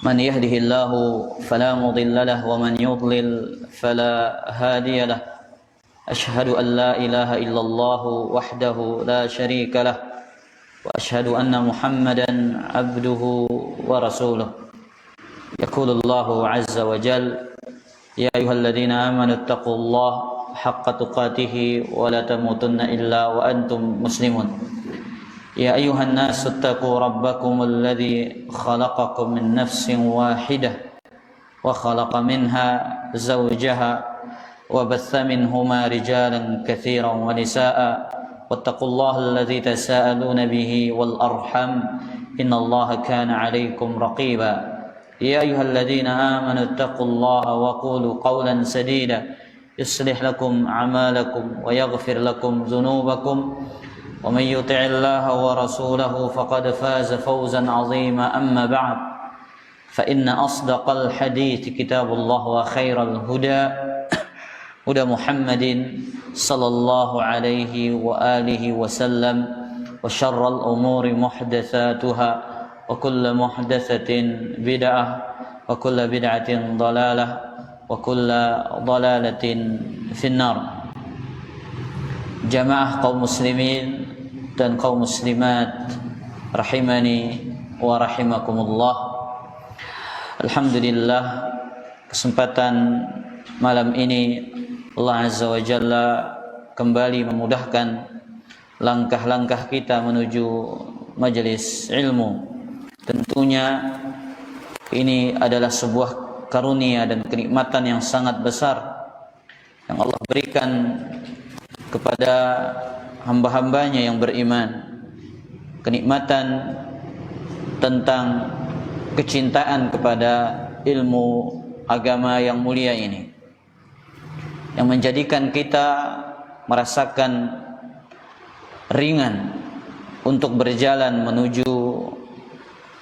من يهده الله فلا مضل له ومن يضلل فلا هادي له أشهد أن لا إله إلا الله وحده لا شريك له وأشهد أن محمدا عبده ورسوله يقول الله عز وجل يا أيها الذين آمنوا اتقوا الله حق تقاته ولا تموتن إلا وأنتم مسلمون يا أيها الناس اتقوا ربكم الذي خلقكم من نفس واحدة وخلق منها زوجها وبث منهما رجالا كثيرا ونساء واتقوا الله الذي تساءلون به والأرحم إن الله كان عليكم رقيبا يا أيها الذين آمنوا اتقوا الله وقولوا قولا سديدا يصلح لكم أعمالكم ويغفر لكم ذنوبكم ومن يطع الله ورسوله فقد فاز فوزا عظيما أما بعد فإن أصدق الحديث كتاب الله وخير الهدى هدى محمد صلى الله عليه وآله وسلم وشر الأمور محدثاتها وكل محدثة بدعة وكل بدعة ضلالة وكل ضلالة في النار. Jamaah kaum muslimin dan kaum muslimat rahimani wa rahimakumullah. Alhamdulillah, kesempatan malam ini Allah Azza wa Jalla kembali memudahkan langkah-langkah kita menuju majelis ilmu. Tentunya ini adalah sebuah karunia dan kenikmatan yang sangat besar yang Allah berikan kepada hamba-hambanya yang beriman. Kenikmatan tentang kecintaan kepada ilmu agama yang mulia ini, yang menjadikan kita merasakan ringan untuk berjalan menuju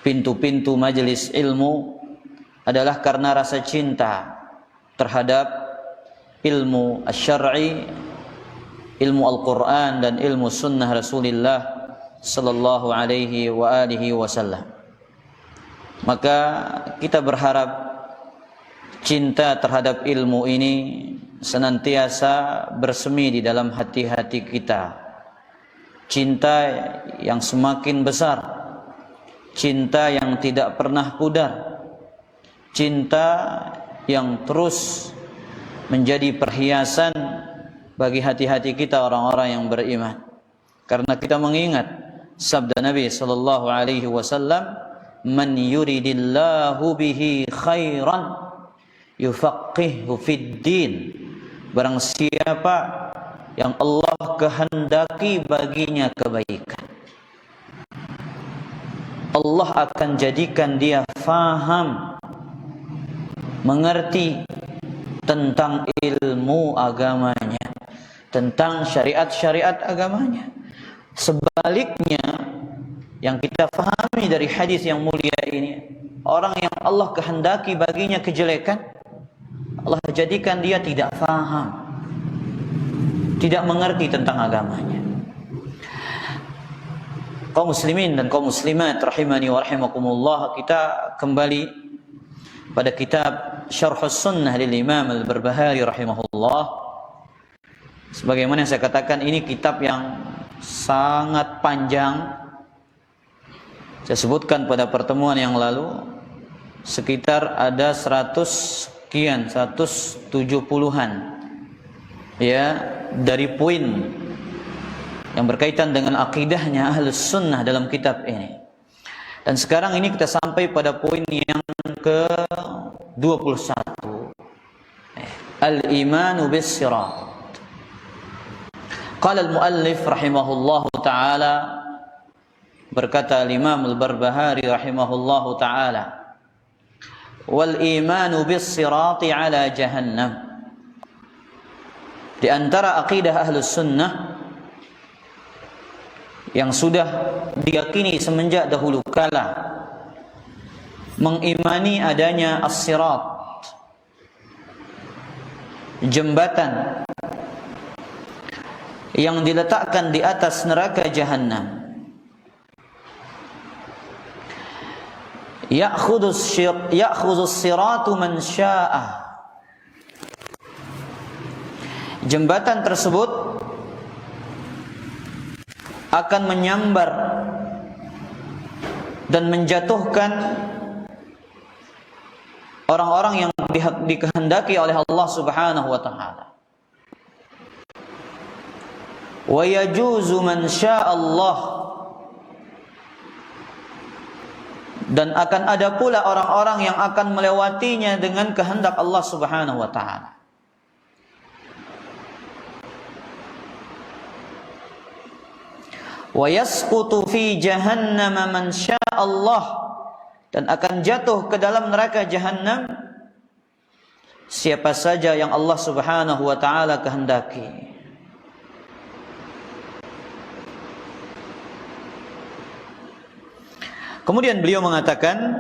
pintu-pintu majelis ilmu adalah karena rasa cinta terhadap ilmu asy-syar'i, ilmu Al-Quran dan ilmu sunnah Rasulullah sallallahu alaihi wa alihi wasallam. Maka kita berharap cinta terhadap ilmu ini senantiasa bersemi di dalam hati-hati kita. Cinta yang semakin besar, cinta yang tidak pernah pudar, cinta yang terus menjadi perhiasan bagi hati-hati kita orang-orang yang beriman. Karena kita mengingat sabda Nabi sallallahu alaihi wasallam, "Man yuridillahu bihi khairan yufaqihu fid din." Barang siapa yang Allah kehendaki baginya kebaikan, Allah akan jadikan dia faham, mengerti tentang ilmu agamanya, tentang syariat-syariat agamanya. Sebaliknya, yang kita fahami dari hadis yang mulia ini, orang yang Allah kehendaki baginya kejelekan, Allah jadikan dia tidak faham, tidak mengerti tentang agamanya. Kaum muslimin dan kaum muslimat rahimani wa rahimakumullah, kita kembali pada kitab Syarhus Sunnah lil Imam Al-Barbahari rahimahullah. Sebagaimana yang saya katakan, ini kitab yang sangat panjang. Saya sebutkan pada pertemuan yang lalu, sekitar ada 170-an ya, dari poin yang berkaitan dengan akidahnya Ahlus Sunnah dalam kitab ini. Dan sekarang ini kita sampai pada poin yang ke-21, Al-Imanu bis-Sirat. Qala al-muallif rahimahullahu ta'ala, berkata Imam Al-Barbahari rahimahullahu ta'ala, wal imanu bis-sirati ala jahannam. Di antara akidah Ahlus Sunnah yang sudah diyakini semenjak dahulu kala, mengimani adanya as-sirat, jembatan yang diletakkan di atas neraka Jahannam, ya'khudhus siratu man syaa. Jembatan tersebut akan menyambar dan menjatuhkan orang-orang yang dikehendaki oleh Allah Subhanahu wa taala. Wa yajuzu man syaa Allah, dan akan ada pula orang-orang yang akan melewatinya dengan kehendak Allah Subhanahu wa taala. Wa yasqutu fi jahannam man syaa Allah, dan akan jatuh ke dalam neraka Jahannam siapa saja yang Allah Subhanahu wa taala kehendaki. Kemudian beliau mengatakan,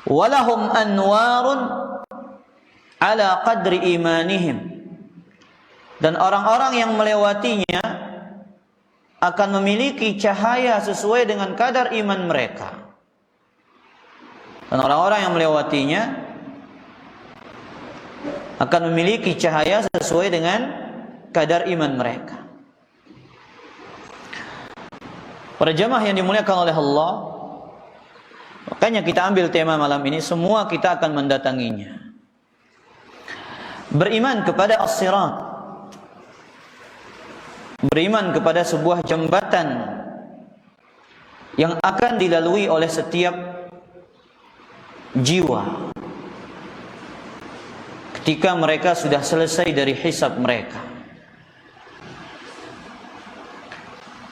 walahum anwarun ala qadri imanihim, dan orang-orang yang melewatinya akan memiliki cahaya sesuai dengan kadar iman mereka. Dan orang-orang yang melewatinya akan memiliki cahaya sesuai dengan kadar iman mereka. Para jamaah yang dimuliakan oleh Allah, makanya kita ambil tema malam ini, semua kita akan mendatanginya. Beriman kepada as-sirat, beriman kepada sebuah jembatan yang akan dilalui oleh setiap jiwa ketika mereka sudah selesai dari hisab mereka.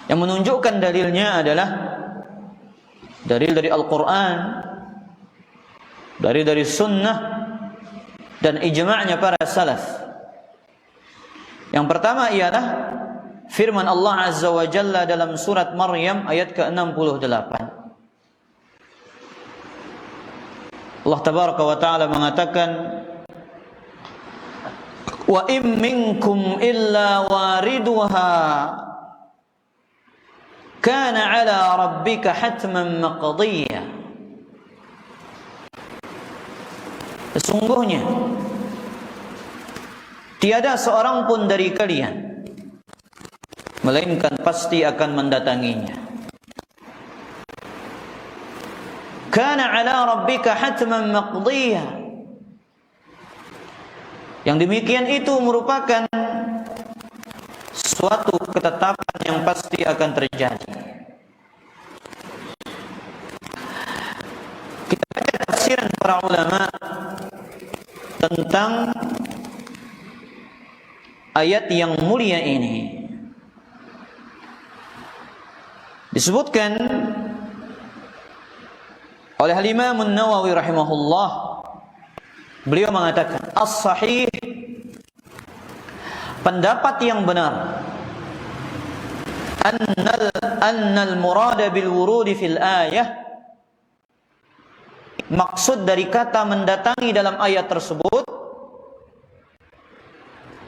Yang menunjukkan dalilnya adalah dalil dari Al-Quran, dari sunnah, dan ijma'nya para salaf. Yang pertama ialah firman Allah Azza wa Jalla dalam surat Maryam ayat ke-68. Allah Tabaraka wa Ta'ala mengatakan, wa in minkum illa wariduha kana ala rabbika hatman maqdiya. Sesungguhnya tiada seorang pun dari kalian melainkan pasti akan mendatanginya. Kana ala rabbika hatman maqdiya. Yang demikian itu merupakan suatu ketetapan yang pasti akan terjadi. Kita baca tafsiran para ulama tentang ayat yang mulia ini. Disebutkan oleh Al-Imam An-Nawawi rahimahullah, beliau mengatakan as-sahih, pendapat yang benar, annal murada bil wurudi fil ayah, maksud dari kata mendatangi dalam ayat tersebut,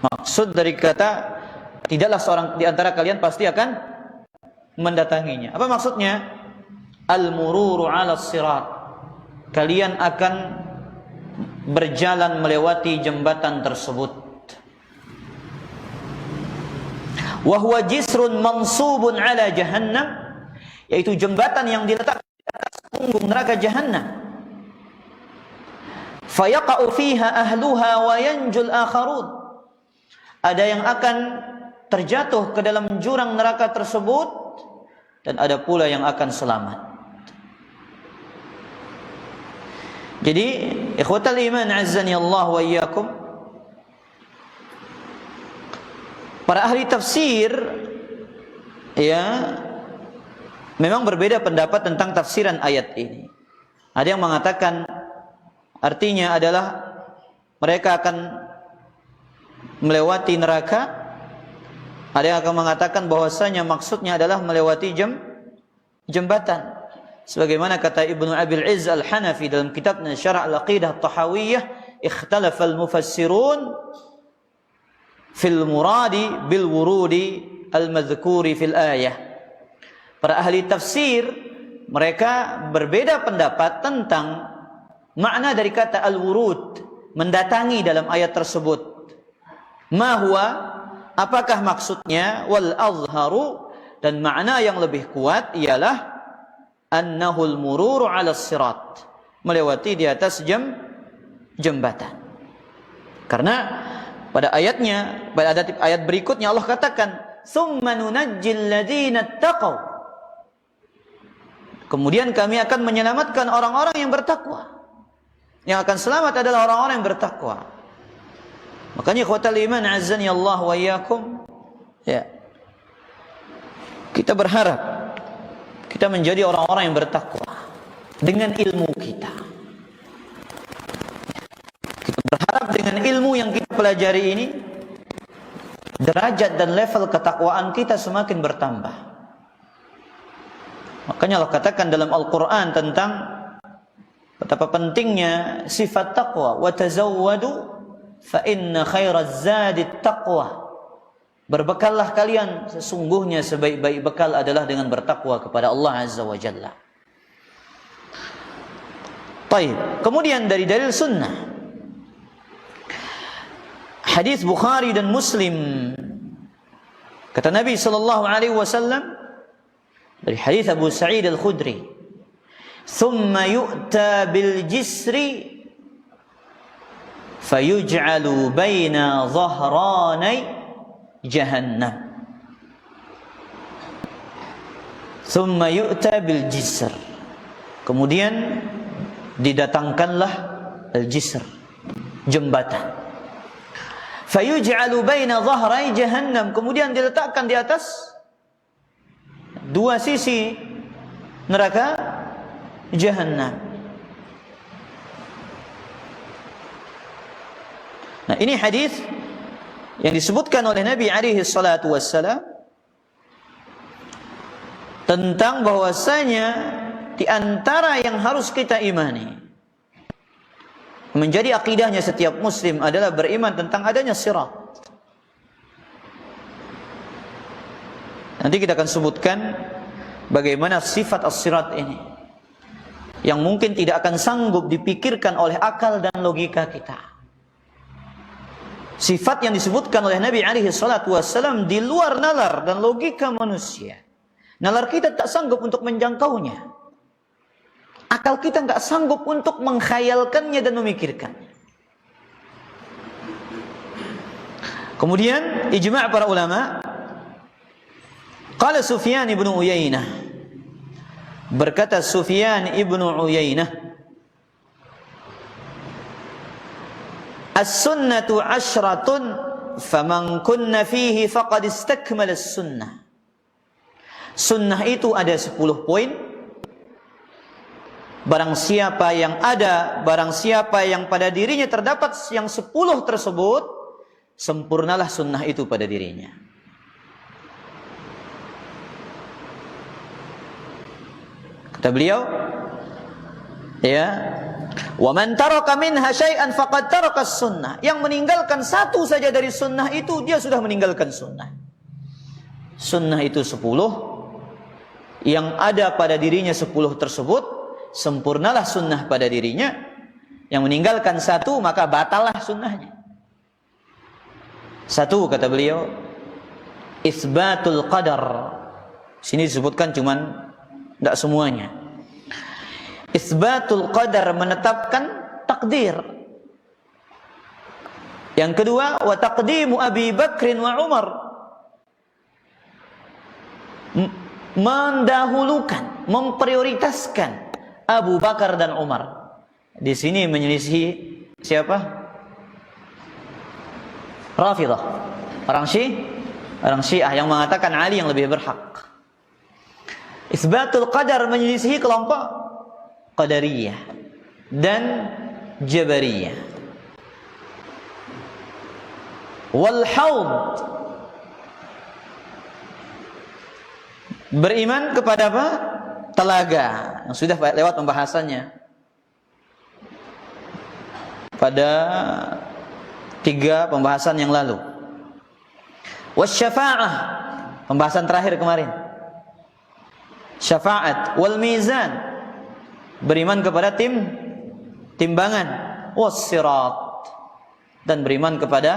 maksud dari kata tidaklah seorang di antara kalian pasti akan mendatanginya. Apa maksudnya? Al-mururu 'ala sirat, kalian akan berjalan melewati jembatan tersebut. Wa huwa jisrun mansubun 'ala jahannam, yaitu jembatan yang diletakkan di atas punggung neraka Jahannam. Fayaqa'u fiha ahluha wa yanjul akharun, ada yang akan terjatuh ke dalam jurang neraka tersebut dan ada pula yang akan selamat. Jadi ikhwatal iman azzani Allah wa iyyakum, para ahli tafsir ya memang berbeda pendapat tentang tafsiran ayat ini. Ada yang mengatakan artinya adalah mereka akan melewati neraka. Ada yang akan mengatakan bahwasanya maksudnya adalah melewati jembatan. Sebagaimana kata Ibnu Abil Izz Al-Hanafi dalam kitabnya Syarah Al-Aqidah At-Tahawiyah, ikhtalafa al-mufassirun fil muradi bil wurudi al-madhkuri fil ayah. Para ahli tafsir mereka berbeda pendapat tentang makna dari kata al-wurud, mendatangi dalam ayat tersebut. Ma huwa, apakah maksudnya? Wal azharu, dan makna yang lebih kuat ialah annahul mururu 'ala sirat, melewati di atas jembatan. Karena pada ayatnya, pada ayat berikutnya Allah katakan, "Tsumma nunajjil ladzina taqaw." Kemudian kami akan menyelamatkan orang-orang yang bertakwa. Yang akan selamat adalah orang-orang yang bertakwa. Makanya ikhwatal iman, azzani Allah wa iyyakum, ya. Kita berharap kita menjadi orang-orang yang bertakwa dengan ilmu kita. Kita berharap dengan ilmu yang kita pelajari ini, derajat dan level ketakwaan kita semakin bertambah. Makanya Allah katakan dalam Al-Quran tentang betapa pentingnya sifat taqwa. Wa tazawwadu fa inna khairaz zadit taqwa. Berbekallah kalian, sesungguhnya sebaik-baik bekal adalah dengan bertakwa kepada Allah Azza wa Jalla. Baik, kemudian dari dalil sunnah, hadis Bukhari dan Muslim, kata Nabi sallallahu alaihi wasallam dari hadis Abu Sa'id Al-Khudri, "Tsumma yu'ta bil jisri fayuj'alu baina dhahranai jahannam." Tsumma yu'ta bil jisr, kemudian didatangkanlah al-jisr, jembatan. Fayuj'alu baina dhahrai jahannam, kemudian diletakkan di atas dua sisi neraka jahannam. Nah, ini hadis yang disebutkan oleh Nabi alaihi salatu wassalam tentang bahwasanya di antara yang harus kita imani, menjadi akidahnya setiap muslim adalah beriman tentang adanya sirat. Nanti kita akan sebutkan bagaimana sifat as-sirat ini yang mungkin tidak akan sanggup dipikirkan oleh akal dan logika kita. Sifat yang disebutkan oleh Nabi alaihi salatu wassalam di luar nalar dan logika manusia. Nalar kita tak sanggup untuk menjangkaunya. Akal kita enggak sanggup untuk mengkhayalkannya dan memikirkannya. Kemudian ijma' para ulama, qala Sufyan ibn Uyainah, berkata Sufyan ibn Uyainah, "As-sunnatu 'ashratun faman kunna fihi faqad istakmala as-sunnah." Sunnah itu ada 10 poin. Barang siapa yang pada dirinya terdapat yang 10 tersebut, sempurnalah sunnah itu pada dirinya. Kata beliau, ya, wa man taraka minha syai'an faqad taraka as-sunnah. Yang meninggalkan satu saja dari sunnah itu, dia sudah meninggalkan sunnah. Sunnah itu 10. Yang ada pada dirinya 10 tersebut, sempurnalah sunnah pada dirinya. Yang meninggalkan satu, maka batallah sunnahnya. Satu, kata beliau, isbatul qadar. Sini disebutkan cuman tidak semuanya. Isbatul qadar, menetapkan takdir. Yang kedua, wa taqdimu Abi Bakrin wa Umar, mendahulukan, memprioritaskan Abu Bakar dan Umar. Di sini menyelisihi siapa? Rafidah, orang Syiah yang mengatakan Ali yang lebih berhak. Isbatul qadar menyelisihi kelompok Qadariyah dan Jabariyah. Wal haud, beriman kepada apa? Telaga, yang sudah lewat pembahasannya pada 3 pembahasan yang lalu. Wasyafa'ah, pembahasan terakhir kemarin. syafaat, wal mizan, beriman kepada timbangan, was sirat, dan beriman kepada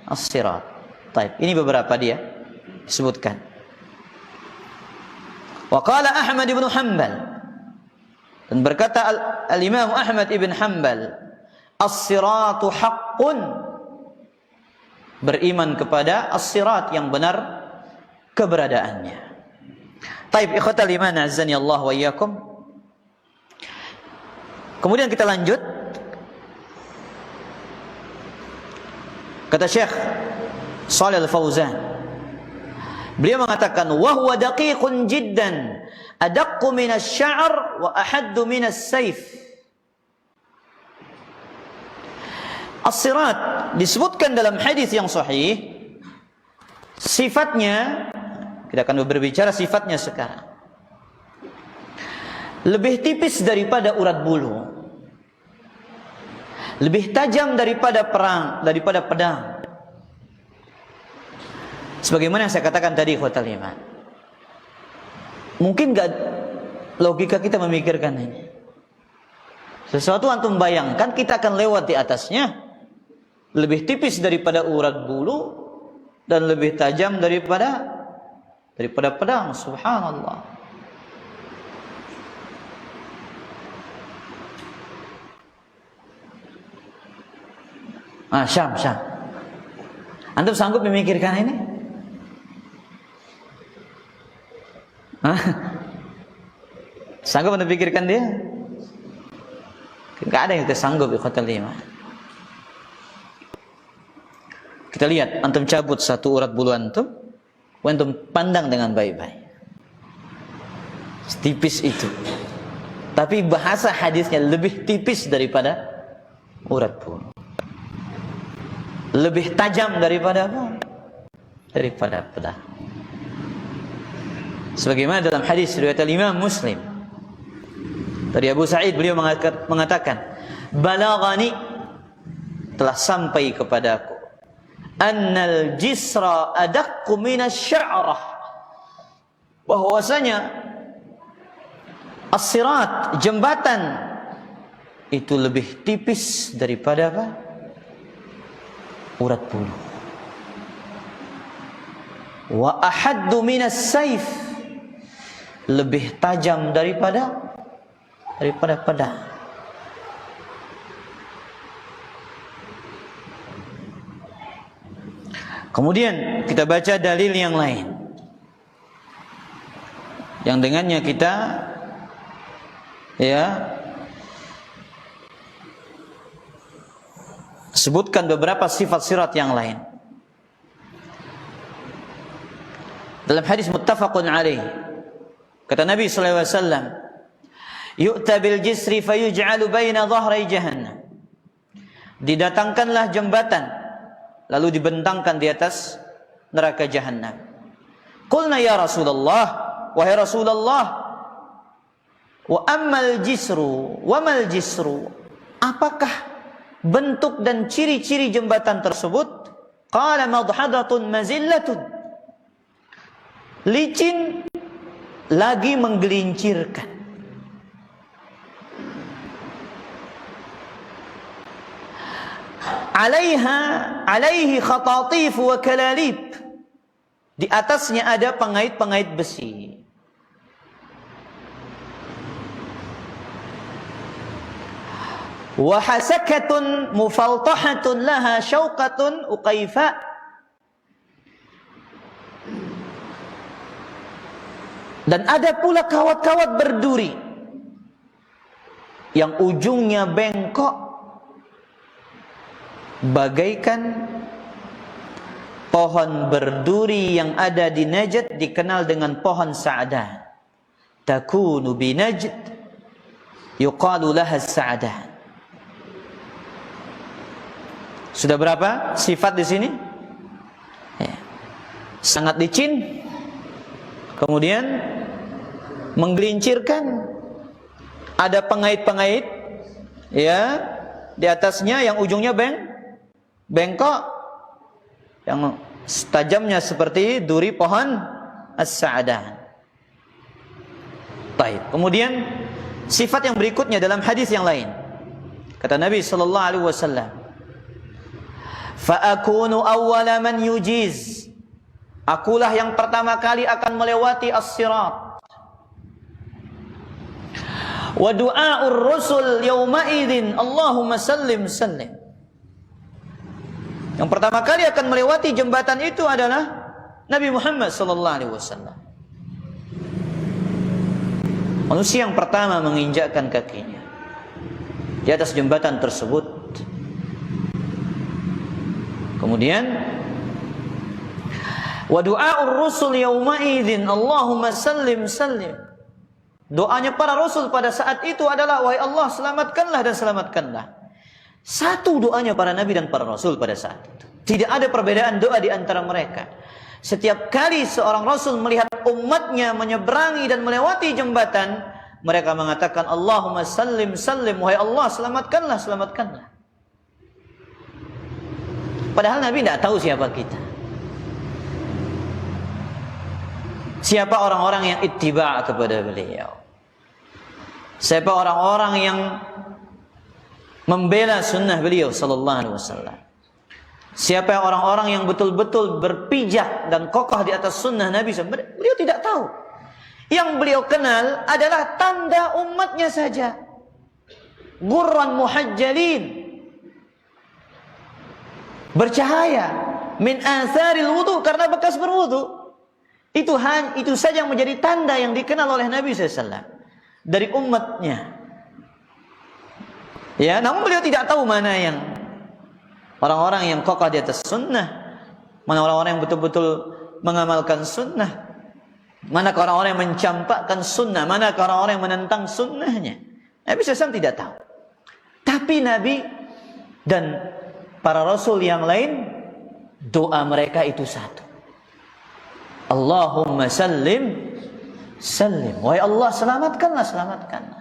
as-sirat. Baik, ini beberapa dia disebutkan. Wa qala Ahmad ibn Hanbal, dan berkata al-Imam Ahmad ibn Hanbal, as-siratu haqqun, beriman kepada as-sirat yang benar keberadaannya. Taib ikhwatal iman azani Allah wa iyyakum. Kemudian kita lanjut. Kata Syekh Shalih Al-Fauzan, beliau mengatakan, wa huwa daqiqun jiddan, adaqqu min asy-sya'r wa ahaddu min as-sayf. As-sirat disebutkan dalam hadis yang sahih, sifatnya, kita akan berbicara sifatnya sekarang, lebih tipis daripada urat bulu, lebih tajam daripada pedang. Sebagaimana yang saya katakan tadi, ikhwatal iman, mungkin gak logika kita memikirkan ini. Sesuatu antum bayangkan, kita akan lewat di atasnya, lebih tipis daripada urat bulu dan lebih tajam daripada pedang. Subhanallah. Syam. Antum sanggup memikirkan ini? Sanggup untuk pikirkan dia? Enggak ada yang kita sanggup, ikhwatal iman. Kita lihat, antum cabut satu urat bulu antum pandang dengan baik-baik, setipis itu. Tapi bahasa hadisnya lebih tipis daripada urat bulu, lebih tajam daripada apa? Daripada pedang. Sebagaimana dalam hadis riwayat Imam Muslim dari Abu Sa'id, beliau mengatakan, balaghani, telah sampai kepadaku, annal jisra adaqqu minasy-sya'rah, bahwasanya as-sirat, jembatan, itu lebih tipis daripada apa? Urat bulu. Wa ahaddu minas-sayf, lebih tajam daripada pedang. Kemudian kita baca dalil yang lain, yang dengannya kita sebutkan beberapa sifat sirat yang lain. Dalam hadis muttafaqun alaih, kata Nabi sallallahu alaihi wasallam, yu'ta bil jisri fayuj'alu baina dhahrai jahannam, didatangkanlah jembatan lalu dibentangkan di atas neraka jahanam. Qulna ya Rasulullah, wahai Rasulullah, wa ammal jisru, wa mal jisru, apakah bentuk dan ciri-ciri jembatan tersebut? Qala madhadatun mazillatun, licin lagi menggelincirkan. Alaihi khatatif wa kalalib, di atasnya ada pengait-pengait besi. Wa hasakatun mufaltahatun laha syauqatun uqaifa, dan ada pula kawat-kawat berduri yang ujungnya bengkok, bagaikan pohon berduri yang ada di Najd, dikenal dengan pohon sa'dan. Takunu bi Najd yuqalu laha sa'dan. Sudah berapa sifat di sini? Sangat licin, kemudian menggelincirkan, ada pengait-pengait di atasnya yang ujungnya bengkok, yang tajamnya seperti duri pohon as-sa'dan. Baik. Kemudian sifat yang berikutnya dalam hadis yang lain. Kata Nabi sallallahu alaihi wasallam, "Fa akunu awwala man yujiz." Akulah yang pertama kali akan melewati as-sirat. Wa du'aur rusul yauma idzin, Allahumma sallim sallim. Yang pertama kali akan melewati jembatan itu adalah Nabi Muhammad sallallahu alaihi wasallam. Manusia yang pertama menginjakkan kakinya di atas jembatan tersebut. Kemudian wa du'aur rusul yauma idzin, Allahumma sallim sallim. Doanya para rasul pada saat itu adalah, wahai Allah, selamatkanlah dan selamatkanlah. Satu doanya para nabi dan para rasul pada saat itu. Tidak ada perbedaan doa di antara mereka. Setiap kali seorang rasul melihat umatnya menyeberangi dan melewati jembatan, mereka mengatakan, Allahumma sallim sallim, wahai Allah, selamatkanlah, selamatkanlah. Padahal Nabi tidak tahu siapa kita. Siapa orang-orang yang ittiba' kepada beliau? Siapa orang-orang yang membela sunnah beliau sallallahu alaihi wasallam? Siapa orang-orang yang betul-betul berpijak dan kokoh di atas sunnah Nabi SAW? Beliau tidak tahu. Yang beliau kenal adalah tanda umatnya saja. Gurran muhajjalin, bercahaya, min atharil wudu, karena bekas berwudu. Itu saja yang menjadi tanda yang dikenal oleh Nabi SAW dari umatnya. Ya, namun beliau tidak tahu mana yang orang-orang yang kokoh di atas sunnah, mana orang-orang yang betul-betul mengamalkan sunnah, mana orang-orang yang mencampakkan sunnah, mana orang-orang yang menentang sunnahnya. Nabi SAW tidak tahu. Tapi Nabi dan para rasul yang lain, doa mereka itu satu. Allahumma sallim sallim, wahai Allah, selamatkanlah, selamatkanlah.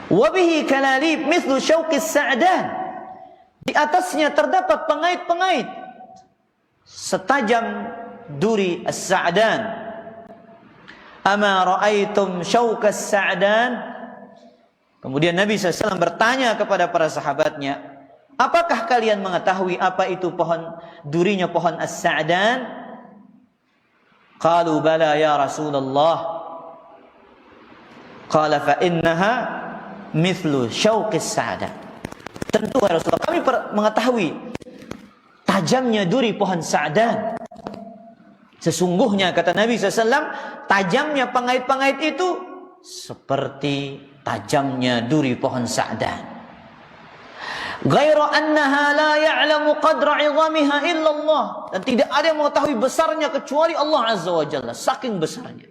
Wabihi kalalib mithlu syauqis sa'dan. Di atasnya terdapat pengait-pengait setajam duri as-sa'dan. Ama ra'aitum syauqas sa'dan? Kemudian Nabi SAW bertanya kepada para sahabatnya, apakah kalian mengetahui apa itu pohon durinya pohon as-sa'dan? Qalu bala ya Rasulullah. Qala fa innaha mithlu syauqis sa'dan. Tentu ya Rasulullah, kami mengetahui tajamnya duri pohon sa'dan. Sesungguhnya kata Nabi SAW, tajamnya pengait-pengait itu seperti tajamnya duri pohon sa'dan. Ghaira annaha la ya'lamu qadra 'idhamiha illa Allah. Dan tidak ada yang mengetahui besarnya kecuali Allah Azza wa Jalla, saking besarnya.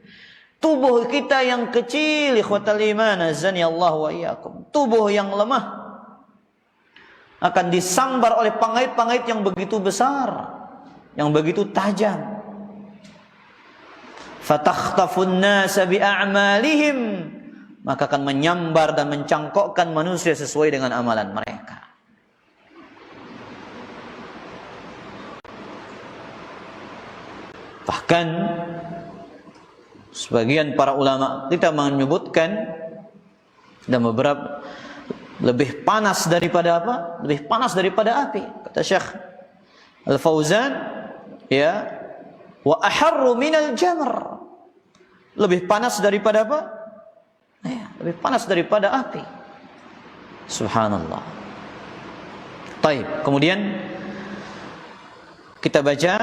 Tubuh kita yang kecil, ikhwatal iman, azani Allah wa iyyakum, tubuh yang lemah akan disambar oleh pengait-pengait yang begitu besar, yang begitu tajam. Fatakhthafun nasa bi'a'malihim, maka akan menyambar dan mencangkokkan manusia sesuai dengan amalan mereka. Bahkan sebagian para ulama kita menyebutkan, dan beberapa lebih panas daripada apa? Lebih panas daripada api. Kata Syekh Al-Fauzan, ya, wa aharru minal jamr. Lebih panas daripada apa? Ya, lebih panas daripada api. Subhanallah. Baik, kemudian kita baca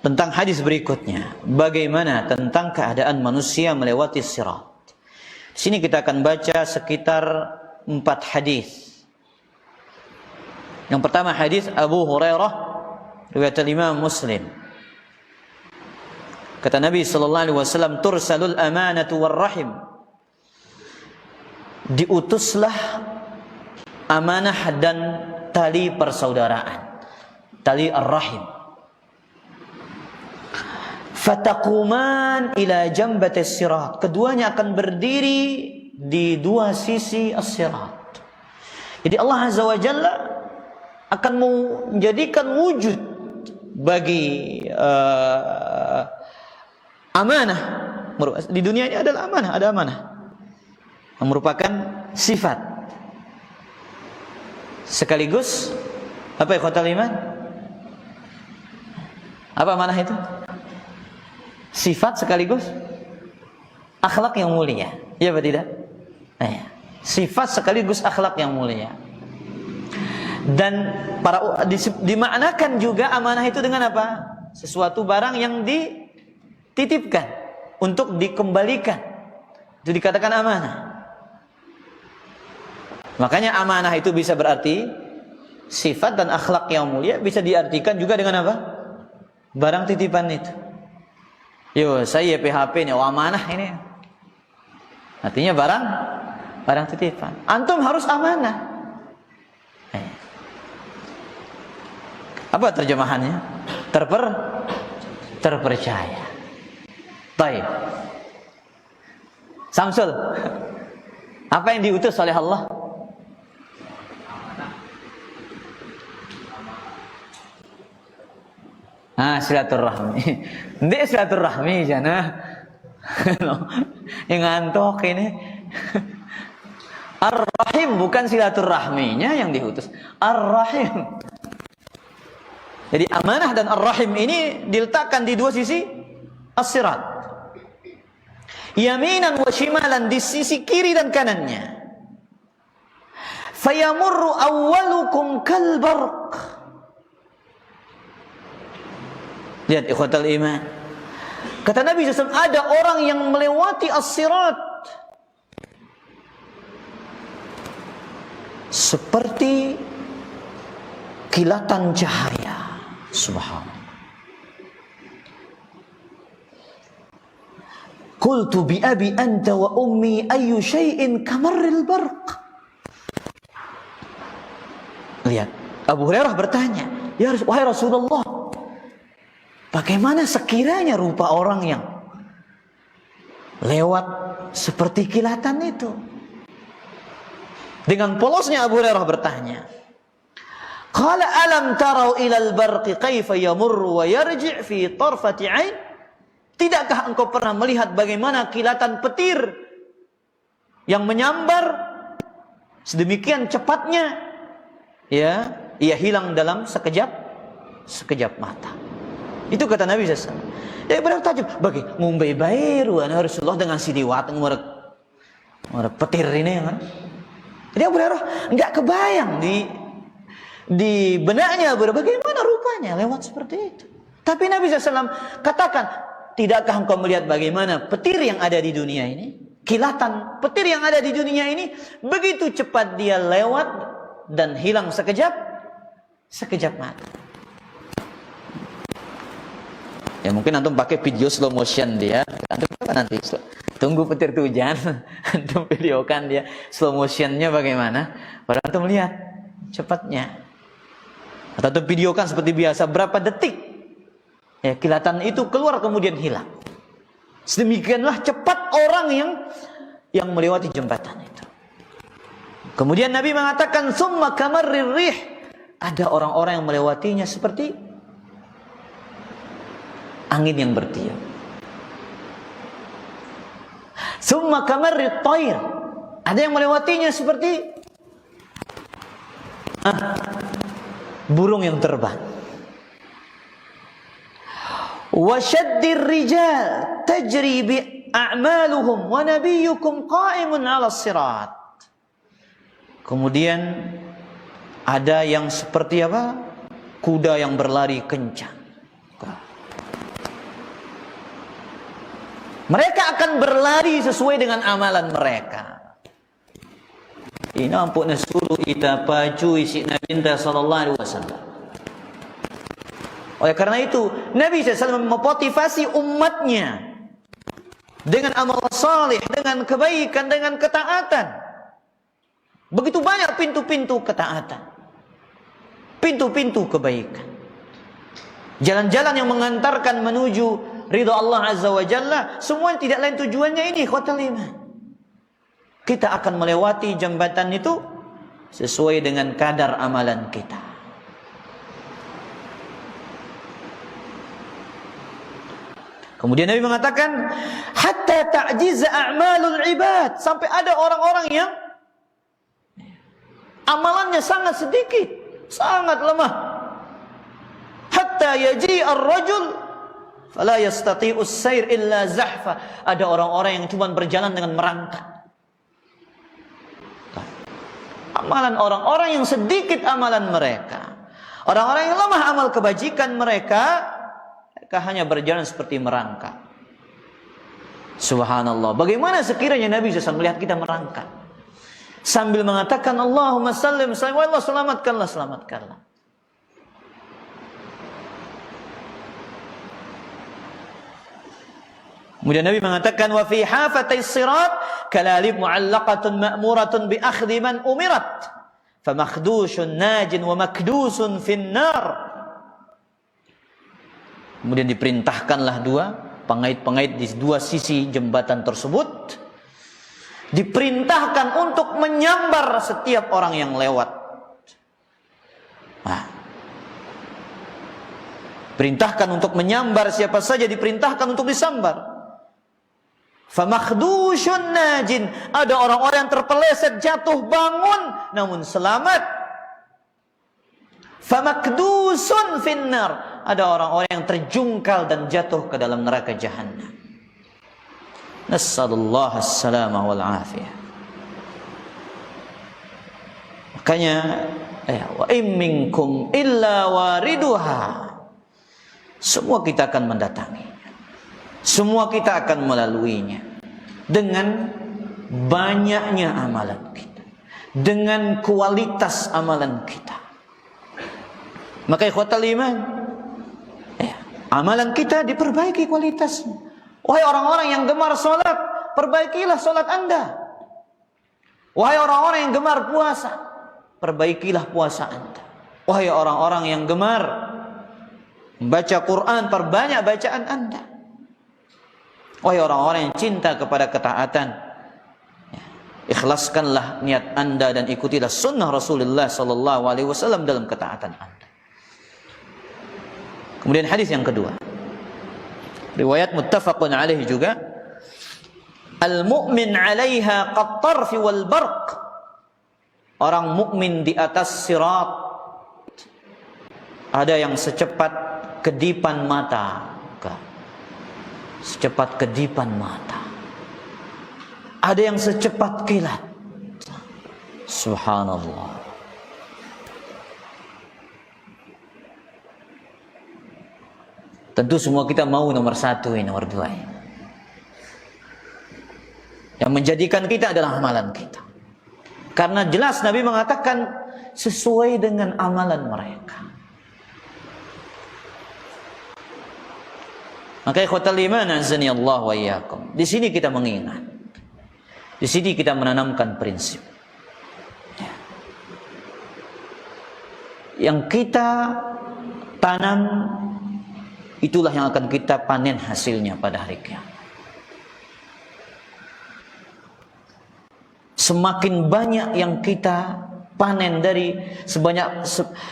tentang hadis berikutnya, bagaimana tentang keadaan manusia melewati sirat. Di sini kita akan baca sekitar 4 hadis. Yang pertama hadis Abu Hurairah, riwayat Imam Muslim. Kata Nabi sallallahu alaihi wasallam, tursalul amanatu war rahim. Diutuslah amanah dan tali persaudaraan, tali ar-rahim. Fataquman ila jambatis sirat. Keduanya akan berdiri di dua sisi as-sirat. Jadi Allah Azza wa Jalla akan menjadikan wujud bagi amanah. Di dunia ini adalah amanah, ada amanah yang merupakan sifat sekaligus apa ya ikhwatal iman? Apa amanah itu? Sifat sekaligus akhlak yang mulia. Ya apa tidak? Sifat sekaligus akhlak yang mulia. Dan dimaknakan juga amanah itu dengan apa? Sesuatu barang yang dititipkan untuk dikembalikan. Itu dikatakan amanah. Makanya amanah itu bisa berarti sifat dan akhlak yang mulia, bisa diartikan juga dengan apa? Barang titipan itu. Yo, saya PHP nih, amanah ini. Artinya barang titipan. Antum harus amanah. Apa terjemahannya? Terpercaya. Baik. Samsul, apa yang diutus oleh Allah? Silaturahmi. Ndek silaturahmi jana. Yang ngantuk ini. Ar-Rahim bukan silaturahminya yang diutus. Ar-Rahim. Jadi amanah dan Ar-Rahim ini diletakkan di dua sisi as-sirat. Yaminan wa shimalan, di sisi kiri dan kanannya. Fayamurru awwalukum kal barq. Lihat ikhwatal iman. Kata Nabi SAW, ada orang yang melewati as-sirat seperti kilatan cahaya. Subhanallah. Qultu bi abi anta wa ummi ayyu syai'in kamarril barq. Lihat, Abu Hurairah bertanya, "Ya wahai Rasulullah, bagaimana sekiranya rupa orang yang lewat seperti kilatan itu?" Dengan polosnya Abu Hurairah bertanya, "Qala alam tarau ilal barqi kaifa yamurru wa yarji' fi tarfati 'ain?" Tidakkah engkau pernah melihat bagaimana kilatan petir yang menyambar sedemikian cepatnya, ya, ia hilang dalam sekejap mata. Itu kata Nabi SAW. Dia bertakjub, bagi ngumbai bairu ana Rasulullah dengan sidiwat ngurek petir ini kan. Jadi Abu Hurairah enggak kebayang di benaknya bagaimana rupanya lewat seperti itu. Tapi Nabi SAW katakan, tidakkah engkau melihat bagaimana petir yang ada di dunia ini, kilatan petir yang ada di dunia ini, begitu cepat dia lewat dan hilang sekejap mata. Ya mungkin antum pakai video slow motion dia, antum apa nanti tunggu petir itu hujan, antum videokan dia slow motionnya bagaimana, baru antum lihat cepatnya. Atau antum videokan seperti biasa berapa detik, ya kilatan itu keluar kemudian hilang. Sedemikianlah cepat orang yang melewati jembatan itu. Kemudian Nabi mengatakan, "Tsumma kamarrir rih." Ada orang-orang yang melewatinya seperti angin yang bertiup. "Tsumma kamarrit thair." Ada yang melewatinya seperti burung yang terbang. وَشَدِّ الرِّجَالِ تَجْرِي بِأَعْمَالُهُمْ وَنَبِيُّكُمْ قَائِمٌ عَلَى الصِّرَاطِ. Kemudian ada yang seperti apa? Kuda yang berlari kencang. Mereka akan berlari sesuai dengan amalan mereka. Ini ampun suruh kita pacu isi Nabi sallallahu alaihi wasallam. Oleh karena itu, Nabi SAW memotivasi umatnya dengan amal saleh, dengan kebaikan, dengan ketaatan. Begitu banyak pintu-pintu ketaatan, pintu-pintu kebaikan, jalan-jalan yang mengantarkan menuju ridha Allah Azza wa Jalla. Semua tidak lain tujuannya ini, ikhwatal iman. Kita akan melewati jembatan itu sesuai dengan kadar amalan kita. Kemudian Nabi mengatakan, hatta ta'jiza a'malul ibad, sampai ada orang-orang yang amalannya sangat sedikit, sangat lemah. Hatta yaji ar-rajul fala yastati'u as-sayr illa zahfa. Ada orang-orang yang cuma berjalan dengan merangkak. Amalan orang-orang yang sedikit amalan mereka, orang-orang yang lemah amal kebajikan mereka hanya berjalan seperti merangkak. Subhanallah. Bagaimana sekiranya Nabi SAW melihat kita merangkak sambil mengatakan Allahumma sallim sallim, Allah selamatkanlah, selamatkanlah. Kemudian Nabi mengatakan wa fi hafatais sirat kalalib mu'allaqatun ma'muratun bi akhdhi man umirat fa makhdushun najin wa makdusun finnar. Kemudian diperintahkanlah dua pengait-pengait di dua sisi jembatan tersebut, diperintahkan untuk menyambar setiap orang yang lewat. Nah, perintahkan untuk menyambar siapa saja, diperintahkan untuk disambar. Famakdushun najin, ada orang-orang yang terpeleset jatuh bangun namun selamat. Famakdusun finnar, ada orang-orang yang terjungkal dan jatuh ke dalam neraka jahannam. Nas'alullah as-salamah wal afiyah. Makanya wa in minkum illa wariduha, semua kita akan mendatangi, semua kita akan melaluinya dengan banyaknya amalan kita, dengan kualitas amalan kita. Maka ikhwatal iman, amalan kita diperbaiki kualitasnya. Wahai orang-orang yang gemar salat, perbaikilah salat Anda. Wahai orang-orang yang gemar puasa, perbaikilah puasa Anda. Wahai orang-orang yang gemar membaca Quran, perbanyak bacaan Anda. Wahai orang-orang yang cinta kepada ketaatan, ikhlaskanlah niat Anda dan ikutilah sunnah Rasulullah SAW dalam ketaatan Anda. Kemudian hadis yang kedua, riwayat muttafaqun alaihi juga, al-mu'min 'alaiha qat-tarfi wal barq. Orang mukmin di atas sirat ada yang secepat kedipan mata, secepat kedipan mata. Ada yang secepat kilat. Subhanallah. Tentu semua kita mau nomor satu, nomor dua. Yang menjadikan kita adalah amalan kita. Karena jelas Nabi mengatakan sesuai dengan amalan mereka. Maka ikhwatal iman azani Allah wa iyyakum. Di sini kita mengingat. Di sini kita menanamkan prinsip. Yang kita tanam, itulah yang akan kita panen hasilnya pada hari kiamat. Semakin banyak yang kita panen dari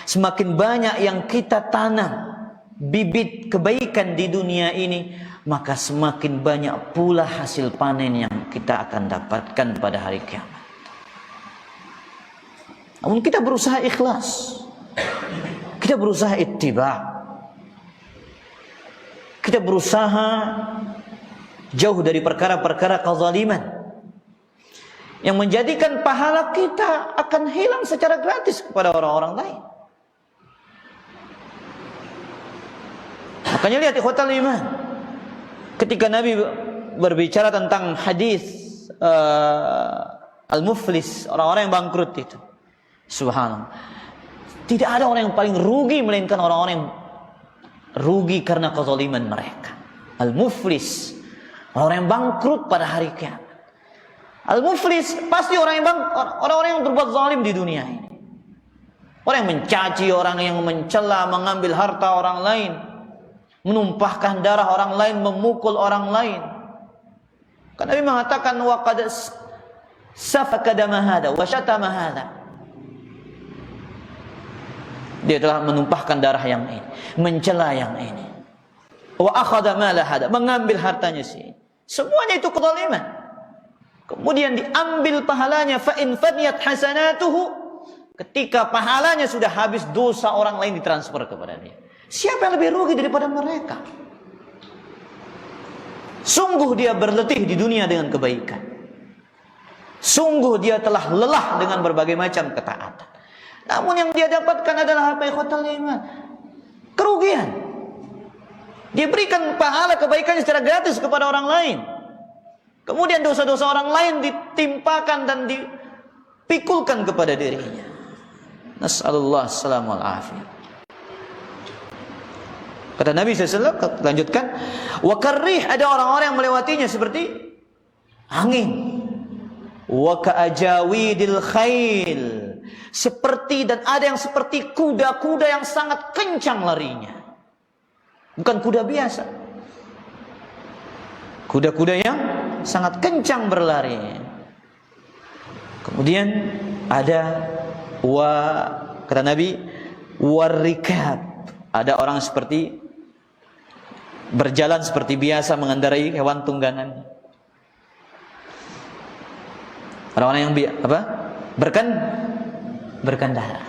semakin banyak yang kita tanam bibit kebaikan di dunia ini, maka semakin banyak pula hasil panen yang kita akan dapatkan pada hari kiamat. Namun kita berusaha ikhlas, kita berusaha ittiba', kita berusaha jauh dari perkara-perkara kezaliman yang menjadikan pahala kita akan hilang secara gratis kepada orang-orang lain. Makanya lihat ikhwatal iman, ketika Nabi berbicara tentang hadis al-muflis, orang-orang yang bangkrut itu, subhanallah, tidak ada orang yang paling rugi melainkan orang-orang yang rugi karena kezaliman mereka. Al-muflis, orang yang bangkrut pada hari kiamat. Al-muflis pasti orang-orang yang berbuat zalim di dunia ini. Orang yang mencaci, orang yang mencela, mengambil harta orang lain, menumpahkan darah orang lain, memukul orang lain. Karena Nabi mengatakan wa qad safaka dama hada wa syatama hada. Dia telah menumpahkan darah yang ini, mencela yang ini. wa akhadha mala hada, mengambil hartanya si. Semuanya itu kezaliman. Kemudian diambil pahalanya, fa in faniyat hasanatuhu, ketika pahalanya sudah habis, dosa orang lain ditransfer kepada dia. Siapa yang lebih rugi daripada mereka? Sungguh dia berletih di dunia dengan kebaikan. Sungguh dia telah lelah dengan berbagai macam ketaatan. Namun yang dia dapatkan adalah apa? Ikhwatal iman, kerugian. Dia berikan pahala kebaikannya secara gratis kepada orang lain. Kemudian dosa-dosa orang lain ditimpakan dan dipikulkan kepada dirinya. Nas'alullah assalamu alaihi. Kata Nabi SAW, lanjutkan, wa karrih, ada orang-orang yang melewatinya seperti angin. Wa ka'ajawidil khail, seperti, dan ada yang seperti kuda-kuda yang sangat kencang larinya. Bukan kuda biasa, kuda-kuda yang sangat kencang berlari. Kemudian ada kata Nabi, warikab, ada orang seperti berjalan seperti biasa mengendarai hewan tunggangan. Orang-orang yang berkendara.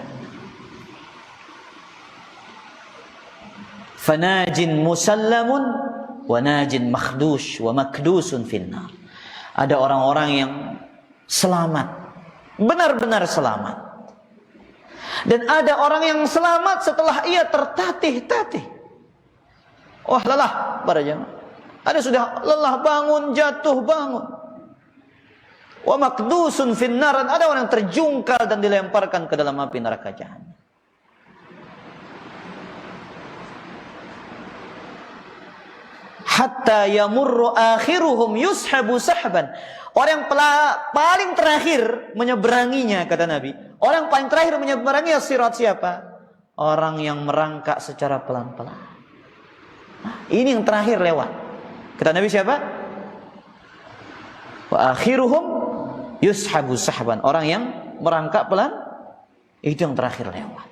Fanajin musallamun wa najin makhdush wa makdusun finnar. Ada orang-orang yang selamat, benar-benar selamat. Dan ada orang yang selamat setelah ia tertatih-tatih. Wah, lelah para jemaah. Ada sudah lelah bangun, jatuh bangun. Wa makdusun finnar, ada orang yang terjungkal dan dilemparkan ke dalam api neraka jahanam. Hatta yamurru akhiruhum yushabu sahban. Orang yang paling terakhir menyeberanginya, kata Nabi, orang yang paling terakhir menyeberangi sirat siapa? Orang yang merangkak secara pelan-pelan. Nah, ini yang terakhir lewat. Kata Nabi siapa? Wa akhiruhum yushabu sahban. Orang yang merangkak pelan, itu yang terakhir lewat.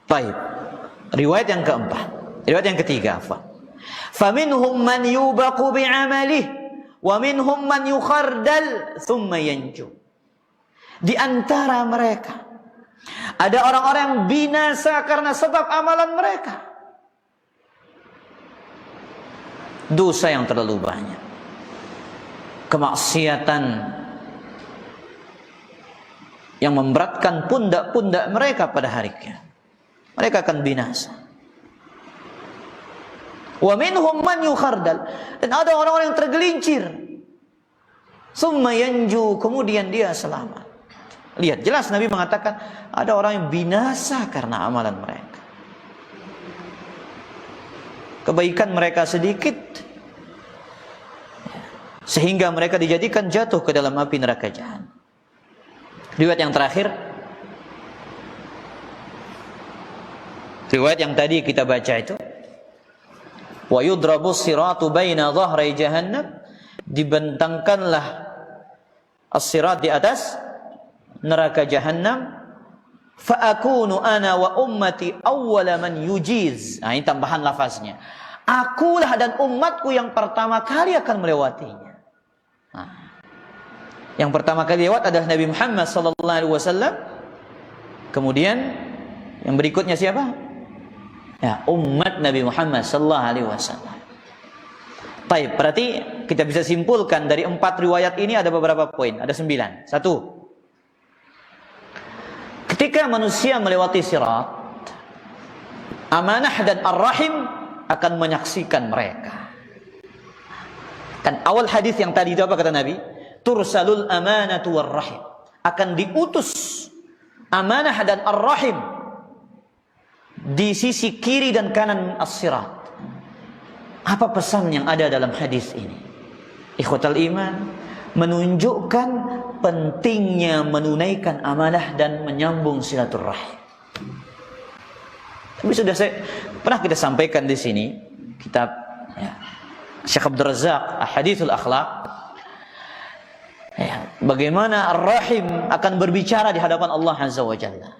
Baik. Riwayat yang keempat, riwayat yang ketiga, faminhum man yubaqu bi'amalih wa minhum man yukhardal thumma yanju. Di antara mereka ada orang-orang yang binasa karena sebab amalan mereka. Dosa yang terlalu banyak, kemaksiatan yang memberatkan pundak-pundak mereka pada hari kiamat. Mereka akan binasa. Wa minhum man yukhardal, dan ada orang-orang yang tergelincir. Summa yanju, kemudian dia selamat. Lihat, jelas Nabi mengatakan ada orang yang binasa karena amalan mereka. Kebaikan mereka sedikit, sehingga mereka dijadikan jatuh ke dalam api neraka jahanam. Riwayat yang terakhir, riwayat yang tadi kita baca itu, wa yudrabu siratu baina dhahrai jahannam, dibentangkanlah as-sirat di atas neraka jahannam, fa akunu ana wa ummati awwala man yujiz. Nah, ini tambahan lafaznya, akulah dan umatku yang pertama kali akan melewatinya. Nah, yang pertama kali lewat adalah Nabi Muhammad sallallahu alaihi wasallam. Kemudian yang berikutnya siapa? Ya, umat Nabi Muhammad sallallahu alaihi wasallam. Baik, berarti kita bisa simpulkan dari 4 riwayat ini ada beberapa poin, ada 9. 1. Ketika manusia melewati sirat, amanah dan ar-rahim akan menyaksikan mereka. Kan awal hadis yang tadi itu apa kata Nabi? Tursalul amanatu war-rahim. Akan diutus amanah dan ar-rahim di sisi kiri dan kanan as-sirat. Apa pesan yang ada dalam hadis ini? Ikhwatal iman, menunjukkan pentingnya menunaikan amanah dan menyambung silaturahim. Tapi sudah pernah kita sampaikan di sini kitab Syekh Abdul Razak Ahadithul Akhlaq, bagaimana ar-rahim akan berbicara di hadapan Allah Azza wa Jalla.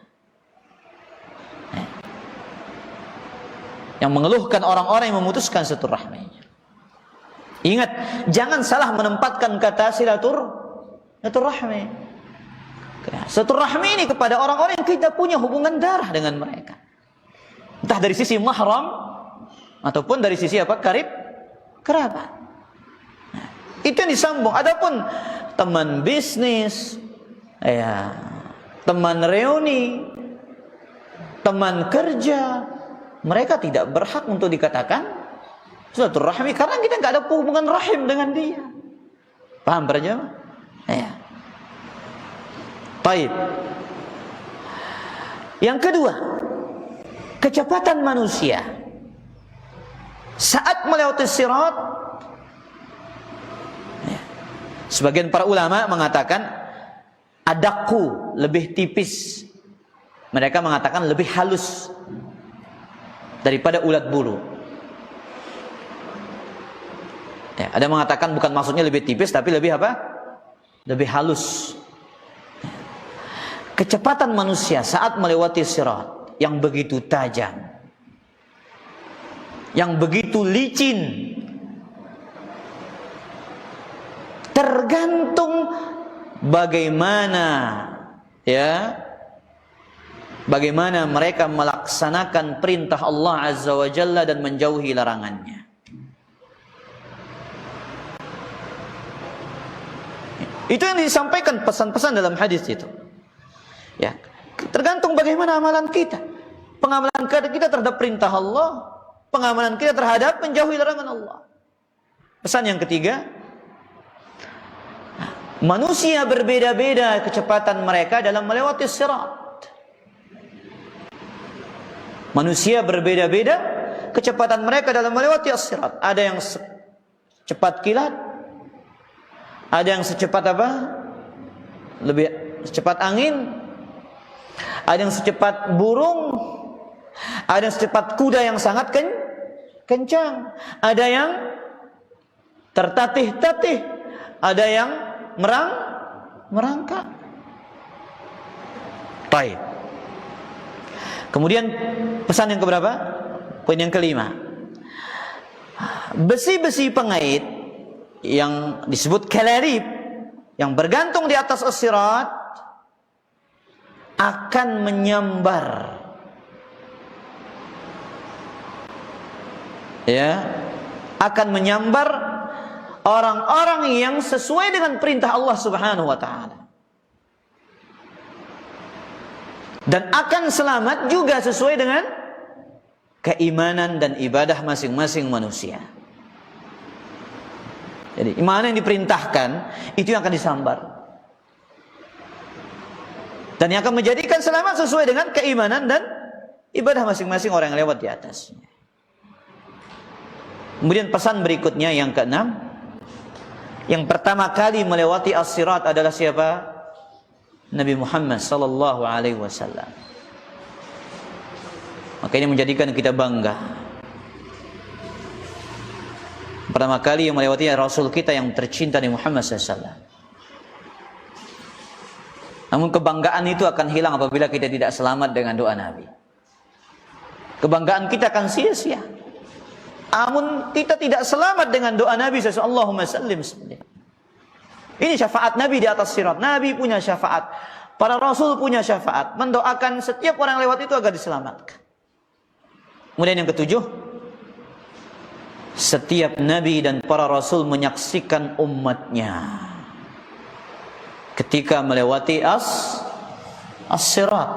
yang mengeluhkan orang-orang yang memutuskan silaturahminya. Ingat, jangan salah menempatkan kata silaturahmi. Silaturahmi ini kepada orang-orang yang kita punya hubungan darah dengan mereka. Entah dari sisi mahram ataupun dari sisi apa? Kerabat. Nah, itu yang disambung. Adapun teman bisnis, ya, teman reuni, teman kerja, mereka tidak berhak untuk dikatakan silaturahmi karena kita nggak ada hubungan rahim dengan dia. Paham para jemaah? Ya. Baik. Yang kedua, kecepatan manusia saat melewati sirat. Ya. Sebagian para ulama mengatakan adaku, lebih tipis. Mereka mengatakan lebih halus daripada ulat bulu. Ya, ada mengatakan bukan maksudnya lebih tipis tapi lebih apa? Lebih halus. Kecepatan manusia saat melewati sirat yang begitu tajam, yang begitu licin, tergantung bagaimana mereka melaksanakan perintah Allah Azza wa Jalla dan menjauhi larangannya. Itu yang disampaikan pesan-pesan dalam hadis itu. Ya, tergantung bagaimana amalan kita. Pengamalan kita terhadap perintah Allah, pengamalan kita terhadap menjauhi larangan Allah. Pesan yang ketiga, manusia berbeda-beda kecepatan mereka dalam melewati sirat. Manusia berbeda-beda kecepatan mereka dalam melewati sirat. Ada yang cepat kilat, ada yang secepat apa? Lebih secepat angin, ada yang secepat burung, ada yang secepat kuda yang sangat kencang, ada yang tertatih-tatih, ada yang merangkak. Baik. Kemudian pesan yang keberapa? Poin yang kelima. Besi-besi pengait yang disebut kalarib yang bergantung di atas as-sirat akan menyambar, ya, akan menyambar orang-orang yang sesuai dengan perintah Allah Subhanahu wa taala. Dan akan selamat juga sesuai dengan keimanan dan ibadah masing-masing manusia. Jadi iman yang diperintahkan itu yang akan disambar. Dan yang akan menjadikan selamat sesuai dengan keimanan dan ibadah masing-masing orang yang lewat di atasnya. Kemudian pesan berikutnya yang keenam. Yang pertama kali melewati as-sirat adalah siapa? Nabi Muhammad sallallahu alaihi wasallam. Maka ini menjadikan kita bangga. Pertama kali yang melewati Rasul kita yang tercinta Nabi Muhammad SAW. Namun kebanggaan itu akan hilang apabila kita tidak selamat dengan doa Nabi. Kebanggaan kita akan sia-sia. Namun kita tidak selamat dengan doa Nabi SAW. Allahumma sallim. Ini syafaat Nabi di atas sirat. Nabi punya syafaat. Para Rasul punya syafaat. Mendoakan setiap orang lewat itu agar diselamatkan. Kemudian yang ketujuh, setiap Nabi dan para Rasul menyaksikan umatnya ketika melewati as-sirat.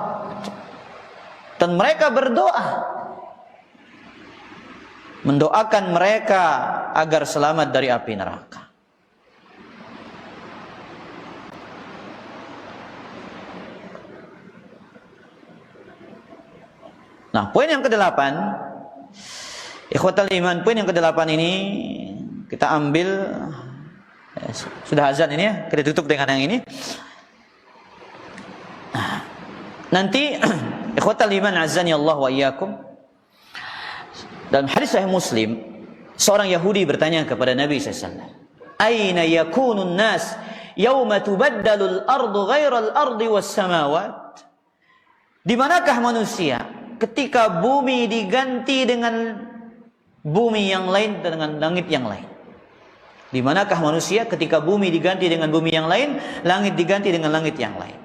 Dan mereka berdoa, mendoakan mereka agar selamat dari api neraka. Nah, poin yang ke-8, ikhwatal iman, poin yang ke-8 ini kita ambil, sudah azan ini ya, kita tutup dengan yang ini. Nah, nanti ikhwatal iman azani Allah wa iyyakum. Dalam hadis Sahih Muslim, seorang Yahudi bertanya kepada Nabi sallallahu alaihi wasallam, "Aina yakunun nas yauma tubaddalu al-ardu ghairal ardi was samawat?" Di manakah manusia ketika bumi diganti dengan bumi yang lain dan dengan langit yang lain. Di manakah manusia ketika bumi diganti dengan bumi yang lain, langit diganti dengan langit yang lain?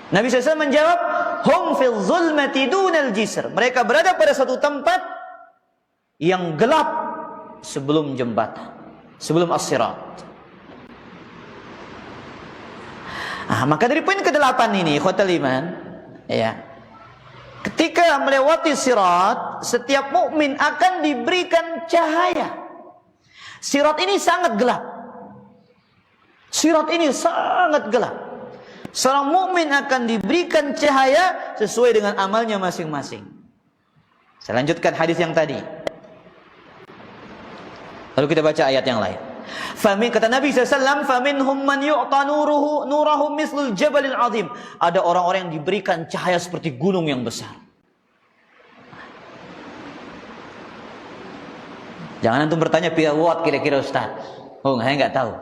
Nabi SAW menjawab, hum fil zulmati dunal jisr. Mereka berada pada satu tempat yang gelap sebelum jembatan, sebelum as-sirat. Maka dari poin ke-8 ini, ikhwatal iman, ya. Ketika melewati sirat, setiap mukmin akan diberikan cahaya. Sirat ini sangat gelap. Sirat ini sangat gelap. Seorang mukmin akan diberikan cahaya sesuai dengan amalnya masing-masing. Saya lanjutkan hadis yang tadi. Lalu kita baca ayat yang lain. Kata Nabi SAW, faminhum man yu'ta nurahu mislul jabalil azim. Ada orang-orang yang diberikan cahaya seperti gunung yang besar. Jangan antum bertanya berapa watt kira-kira Ustaz. Oh, saya nggak tahu.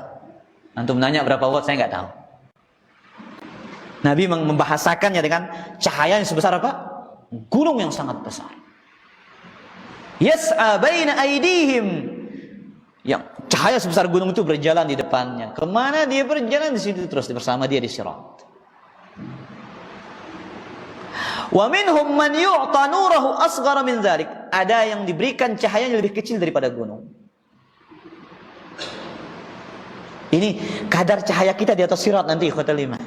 Antum nanya berapa watt, saya nggak tahu. Nabi membahasakannya dengan cahaya yang sebesar apa? Gunung yang sangat besar. Yas'a baina aydihim. Yang cahaya sebesar gunung itu berjalan di depannya. Kemana dia berjalan, di situ terus bersama dia di sirat. Wa minhum man yu'ta nurahu asghara min dzalik. Ada yang diberikan cahayanya lebih kecil daripada gunung. Ini kadar cahaya kita di atas sirat nanti, ikhwatal iman.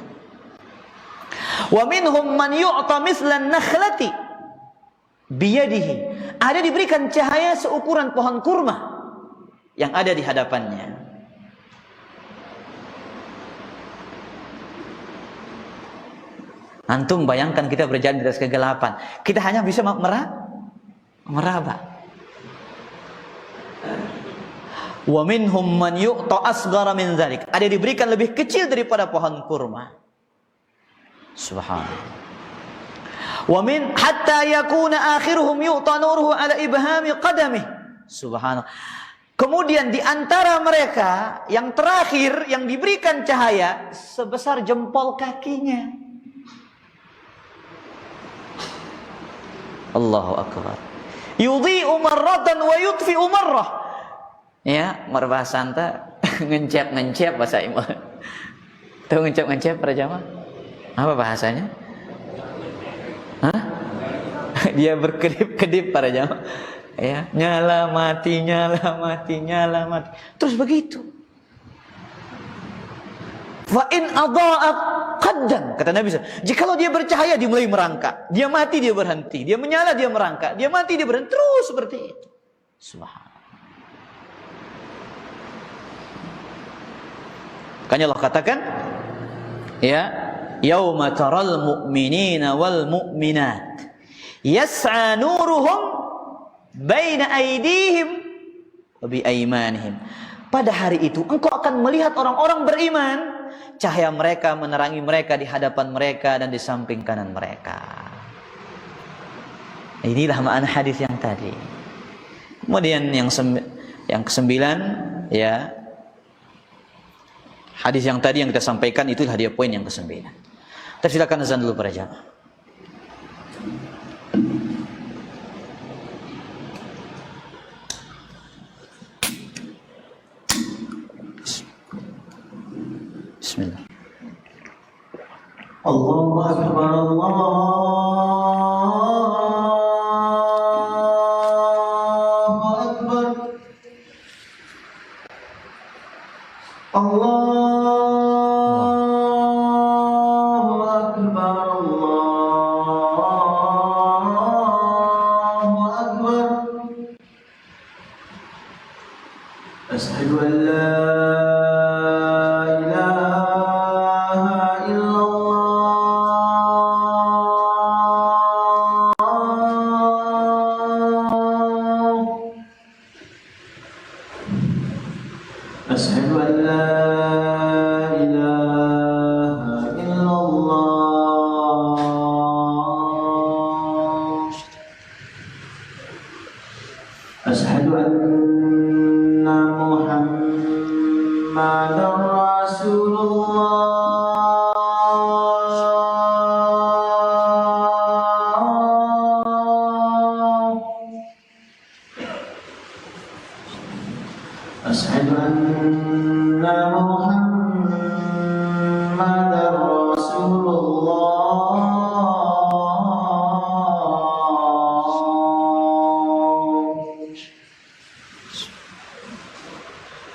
Wa minhum man yu'ta mislan nakhlati biyadihi. Ada diberikan cahaya seukuran pohon kurma yang ada di hadapannya. Antum bayangkan kita berjalan di atas kegelapan. Kita hanya bisa meraba. Wa minhum man yu'ta asghara min dzalik. Ada diberikan lebih kecil daripada pohon kurma. Subhanallah. Wa min hatta yakuna akhiruhum yu'ta nuruhu ala ibhami qadamih. Subhanallah. Kemudian di antara mereka yang terakhir yang diberikan cahaya sebesar jempol kakinya. Allahu akbar. Yudhi'u marratan wa yutfi'u marrah. Ya, bahasa anta ngencep bahasa Imam. Tahu ngencep para jamaah? Apa bahasanya? Hah? Dia berkedip-kedip para jamaah. Ya, nyala mati. Terus begitu. Fa in adha'at qaddam, kata Nabi SAW. Jikalau dia bercahaya, dia mulai merangkak. Dia mati, dia berhenti. Dia menyala, dia merangkak. Dia mati, dia berhenti. Terus seperti itu. Subhanallah. Makanya Allah katakan, ya, yauma taral mu'minina wal mu'minat yas'a nuruhum baina aydihim wa bi aymanihim. Pada hari itu engkau akan melihat orang-orang beriman, cahaya mereka menerangi mereka di hadapan mereka dan di samping kanan mereka. Inilah makna hadis yang tadi. Kemudian yang kesembilan, ya, hadis yang tadi yang kita sampaikan itulah dia poin yang kesembilan. Kita silakan azan dulu para jamaah. Bismillah. Allahu akbar, Allahu akbar. Allahu akbar, Allahu akbar. Asyhadu an la أشهد أن لا إله إلا الله أشهد أن محمدا رسول الله أشهد أن محمدا رسول الله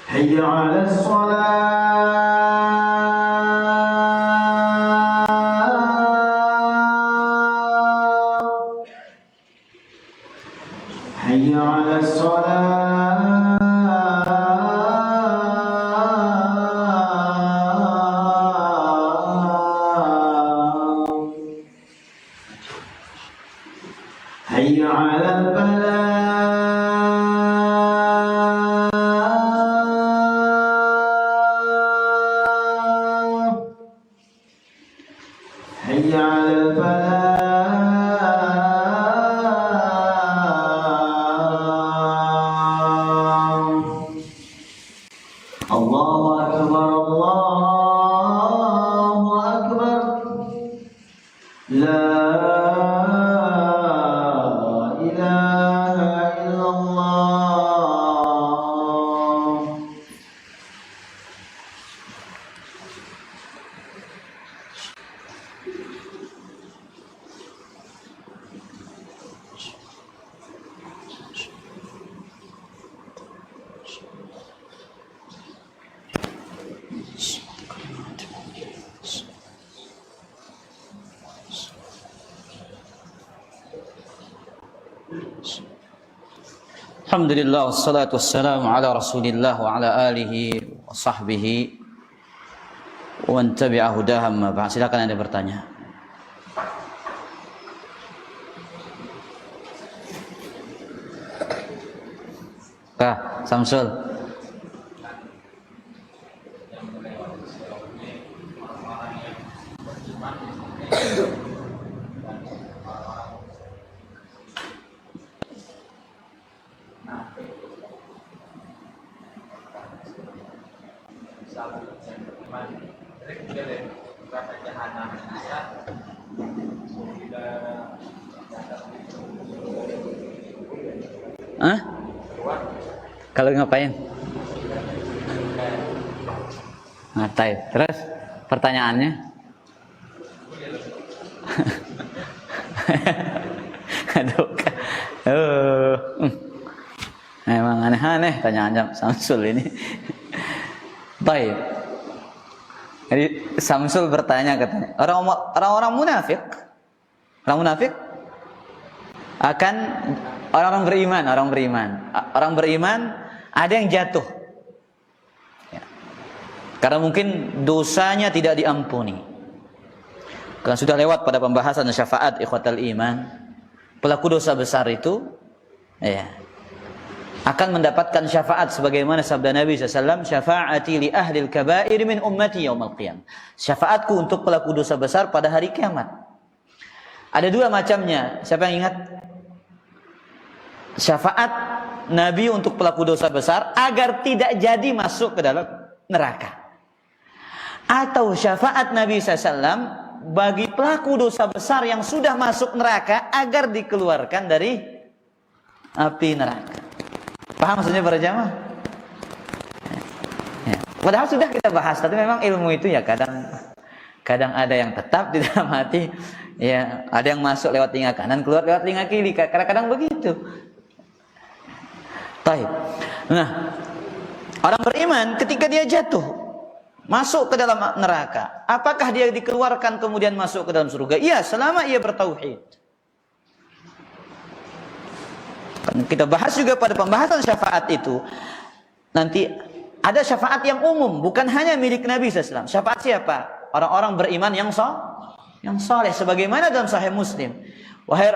حي على الصلاة حي على الصلاة حي على الفلاح حي على الفلاح الله أكبر الله أكبر لا إله إلا الله Alhamdulillah wassalatu wassalamu ala Rasulillah wa ala alihi wa sahbihi wa man tabi'a hudahum ma ba'd. Silakan Anda bertanya. Kah, Samsul. Hah? Kalau ngapain? Ngatai. Terus pertanyaannya? Aduh. Emang aneh-aneh tanyaan Samsul ini. Baik. Jadi Samsul bertanya katanya, orang-orang munafik akan orang beriman ada yang jatuh. Ya. Karena mungkin dosanya tidak diampuni. Karena sudah lewat pada pembahasan syafaat ikhwatal iman, pelaku dosa besar itu ya akan mendapatkan syafaat sebagaimana sabda Nabi SAW, syafaati li ahlil kabair min ummati yaumal qiyam. Syafaatku untuk pelaku dosa besar pada hari kiamat. Ada dua macamnya. Siapa yang ingat? Syafaat Nabi untuk pelaku dosa besar agar tidak jadi masuk ke dalam neraka. Atau syafaat Nabi SAW bagi pelaku dosa besar yang sudah masuk neraka agar dikeluarkan dari api neraka. Paham maksudnya para jamaah? Ya. Padahal sudah kita bahas, tapi memang ilmu itu ya kadang ada yang tetap di dalam hati, ya ada yang masuk lewat telinga kanan, keluar lewat telinga kiri. Kadang-kadang begitu. Baik. Nah, orang beriman ketika dia jatuh masuk ke dalam neraka, apakah dia dikeluarkan kemudian masuk ke dalam surga? Iya, selama ia bertauhid. Kita bahas juga pada pembahasan syafaat itu. Nanti ada syafaat yang umum, bukan hanya milik Nabi SAW. Syafaat siapa? Orang-orang beriman yang saleh. Sebagaimana dalam Sahih Muslim. Wahai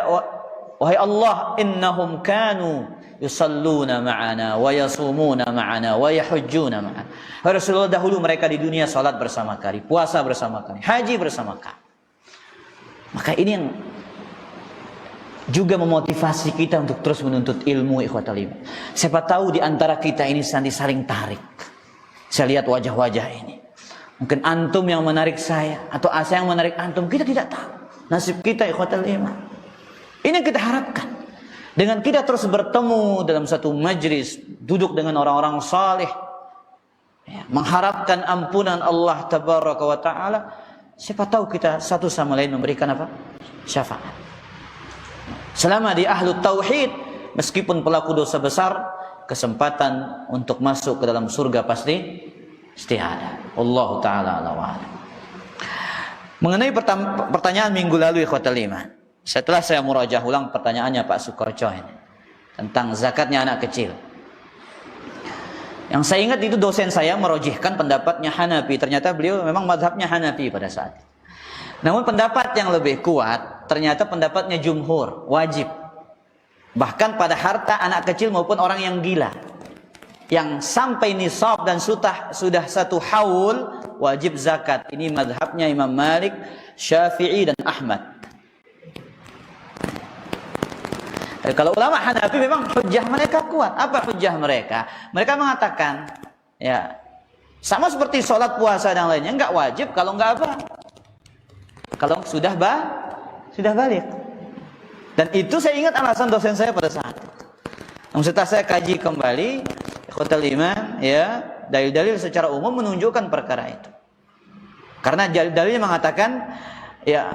Allah, innahum kanu yusalluna ma'ana wa yasumuna ma'ana wa yahujjuna ma'ana. Rasulullah dahulu mereka di dunia salat bersama kami, puasa bersama kami, haji bersama kami. Maka ini yang juga memotivasi kita untuk terus menuntut ilmu ikhwatal iman. Siapa tahu di antara kita ini saling tarik. Saya lihat wajah-wajah ini. Mungkin antum yang menarik saya atau saya yang menarik antum, kita tidak tahu nasib kita ikhwatal iman. Ini yang kita harapkan. Dengan kita terus bertemu dalam satu majlis, duduk dengan orang-orang saleh, ya, mengharapkan ampunan Allah tabaraka wa ta'ala, siapa tahu kita satu sama lain memberikan apa? Syafaat. Selama di ahlu tauhid, meskipun pelaku dosa besar, kesempatan untuk masuk ke dalam surga pasti ada. Allah taala a'lam. Mengenai pertanyaan minggu lalu ikhwatal iman, setelah saya murajaah ulang pertanyaannya Pak Sukorjo ini tentang zakatnya anak kecil. Yang saya ingat itu dosen saya merojihkan pendapatnya Hanafi. Ternyata beliau memang mazhabnya Hanafi pada saat itu. Namun pendapat yang lebih kuat ternyata pendapatnya jumhur, wajib. Bahkan pada harta anak kecil maupun orang yang gila, yang sampai nisab dan sudah satu haul, wajib zakat. Ini mazhabnya Imam Malik, Syafi'i dan Ahmad. Kalau ulama Hanafi memang hujjah mereka kuat. Apa hujjah mereka? Mereka mengatakan, ya, sama seperti sholat, puasa dan lainnya, enggak wajib kalau enggak apa? Kalau sudah balik. Dan itu saya ingat alasan dosen saya pada saat itu. Namun setelah saya kaji kembali, ikhwatal iman, ya, dalil-dalil secara umum menunjukkan perkara itu. Karena dalilnya mengatakan, ya,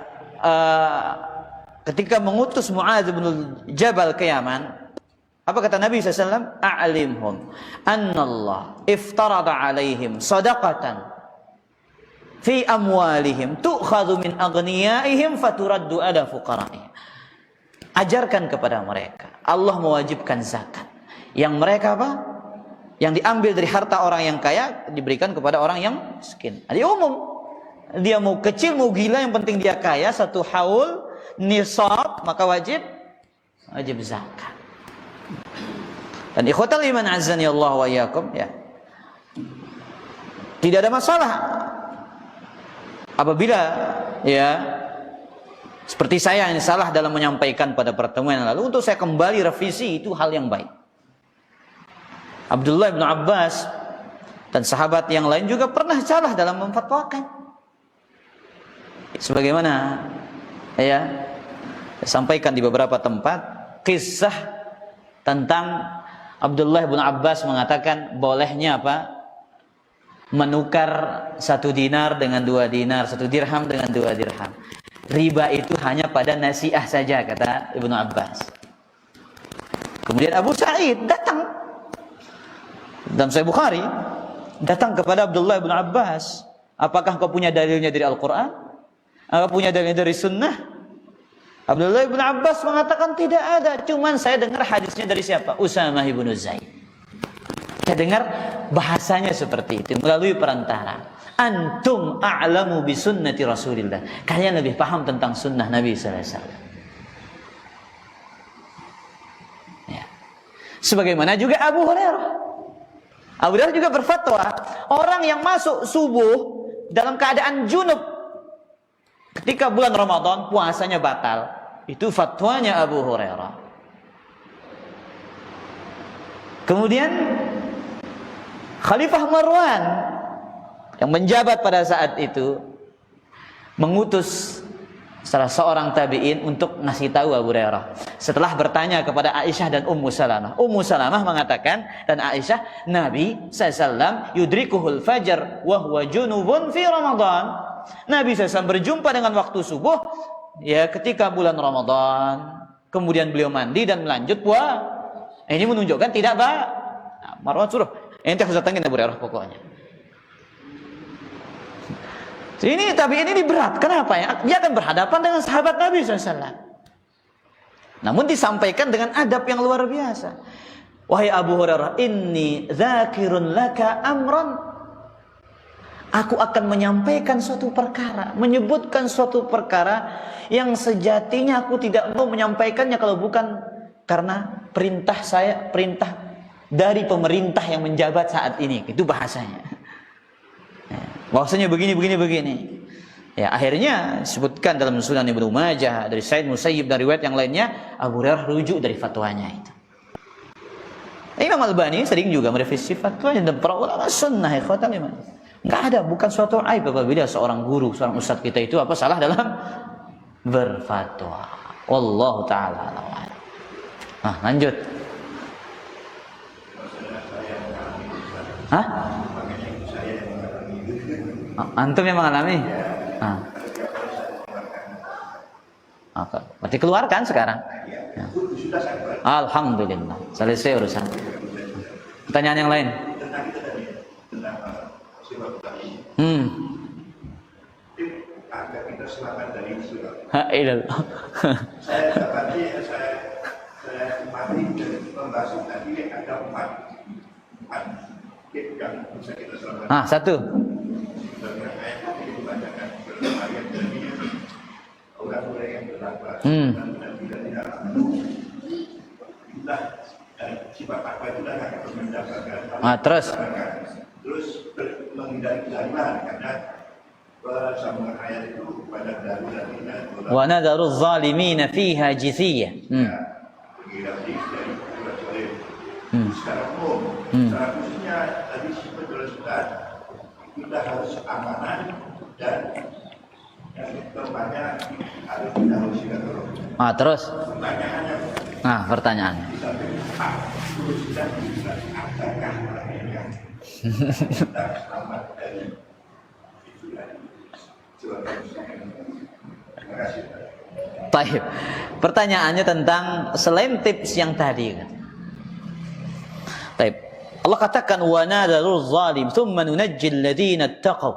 ketika mengutus Mu'adz bin Jabal ke Yaman, apa kata Nabi SAW? A'limhum annallah iftarada alaihim sadaqatan fi amwalihim tu'khadhu min aghniyaihim faturaddu ala fuqara'ihim. Ajarkan kepada mereka, Allah mewajibkan zakat. Yang mereka apa? Yang diambil dari harta orang yang kaya diberikan kepada orang yang miskin. Jadi umum. Dia mau kecil mau gila, yang penting dia kaya, satu haul nisab, maka wajib zakat. Dan ikhwatal iman azani Allah wa iyyakum, ya, tidak ada masalah apabila, ya, seperti saya yang salah dalam menyampaikan pada pertemuan yang lalu, untuk saya kembali revisi, itu hal yang baik. Abdullah bin Abbas dan sahabat yang lain juga pernah salah dalam memfatwakan. Sebagaimana, ya, saya sampaikan di beberapa tempat kisah tentang Abdullah bin Abbas mengatakan bolehnya apa? Menukar 1 dinar dengan 2 dinar, 1 dirham dengan 2 dirham. Riba itu hanya pada nasiah saja, kata Ibnu Abbas. Kemudian Abu Sa'id datang dalam Sahih Bukhari, datang kepada Abdullah bin Abbas, apakah kau punya dalilnya dari Al-Quran? Apakah punya dalilnya dari Sunnah? Abdullah bin Abbas mengatakan tidak ada, cuman saya dengar hadisnya dari siapa? Usamah ibn Zaid. Saya dengar bahasanya seperti itu melalui perantara. Antum a'lamu bi sunnati Rasulillah. Kalian lebih paham tentang sunnah Nabi sallallahu alaihi wasallam. Ya. Sebagaimana juga Abu Hurairah. Abu Hurairah juga berfatwa, orang yang masuk subuh dalam keadaan junub ketika bulan Ramadan, puasanya batal. Itu fatwanya Abu Hurairah. Kemudian Khalifah Marwan yang menjabat pada saat itu mengutus salah seorang tabi'in untuk ngasih tahu Abu Hurairah. Setelah bertanya kepada Aisyah dan Ummu Salamah, Ummu Salamah mengatakan, dan Aisyah, Nabi SAW yudrikuhul fajar wa huwa junubun fi Ramadan. Nabi SAW berjumpa dengan waktu subuh, ya, ketika bulan Ramadan. Kemudian beliau mandi dan melanjut puasa. Ini menunjukkan tidak bah. Nah, Marwan suruh, ente harus datangin Abu Hurairah pokoknya. Ini tabi'in berat. Kenapa ya? Dia akan berhadapan dengan sahabat Nabi SAW. Namun disampaikan dengan adab yang luar biasa. Wahai Abu Hurairah, inni dzakirun laka amran. Aku akan menyampaikan suatu perkara, menyebutkan suatu perkara yang sejatinya aku tidak mau menyampaikannya kalau bukan karena perintah dari pemerintah yang menjabat saat ini. Itu bahasanya. Bahwasanya begini. Ya, akhirnya disebutkan dalam Sunan Ibnu Majah dari Sa'id Musayyib dan riwayat yang lainnya, Abu Hurairah rujuk dari fatwanya itu. Imam Al-Albani sering juga merevisi fatwanya dan para ulama sunnah, ikhwatal iman. Enggak ada, bukan suatu aib apabila seorang guru, seorang ustaz kita itu apa salah dalam berfatwa. Wallahu taala a'lam. Nah, lanjut. Hah? Antum yang mengalami? Nah. Oke. Berarti keluarkan sekarang. Ya. Alhamdulillah. Selesai urusan. Pertanyaan yang lain. Agar kita selamat dari surga. Saya mati dan membahas tadi ada empat yang bisa kita selamatkan. Satu. Orang-orang yang bertakwa dan tidak sifat takwa itu akan mendapatkan. Terus menghindari kezaliman karena sambungan ayat itu pada darurat ini. Wa nadharu adh-dhalimina fiha jithiyya. Menghindari dari zalim. Secara umum, secara khususnya tadi sebetulnya sudah kita harus amanah dan yang tempatnya harus kita harus silaturahmi. Terus. Pertanyaannya. Pertanyaannya. Sudah dibilang apakah mereka kita selamat dari itu tadi? Terima kasih. Baik. Pertanyaannya tentang selain tips yang tadi. Baik. Allah katakan wa nadharul zalim thumma nunajjil ladzina ittaqaw.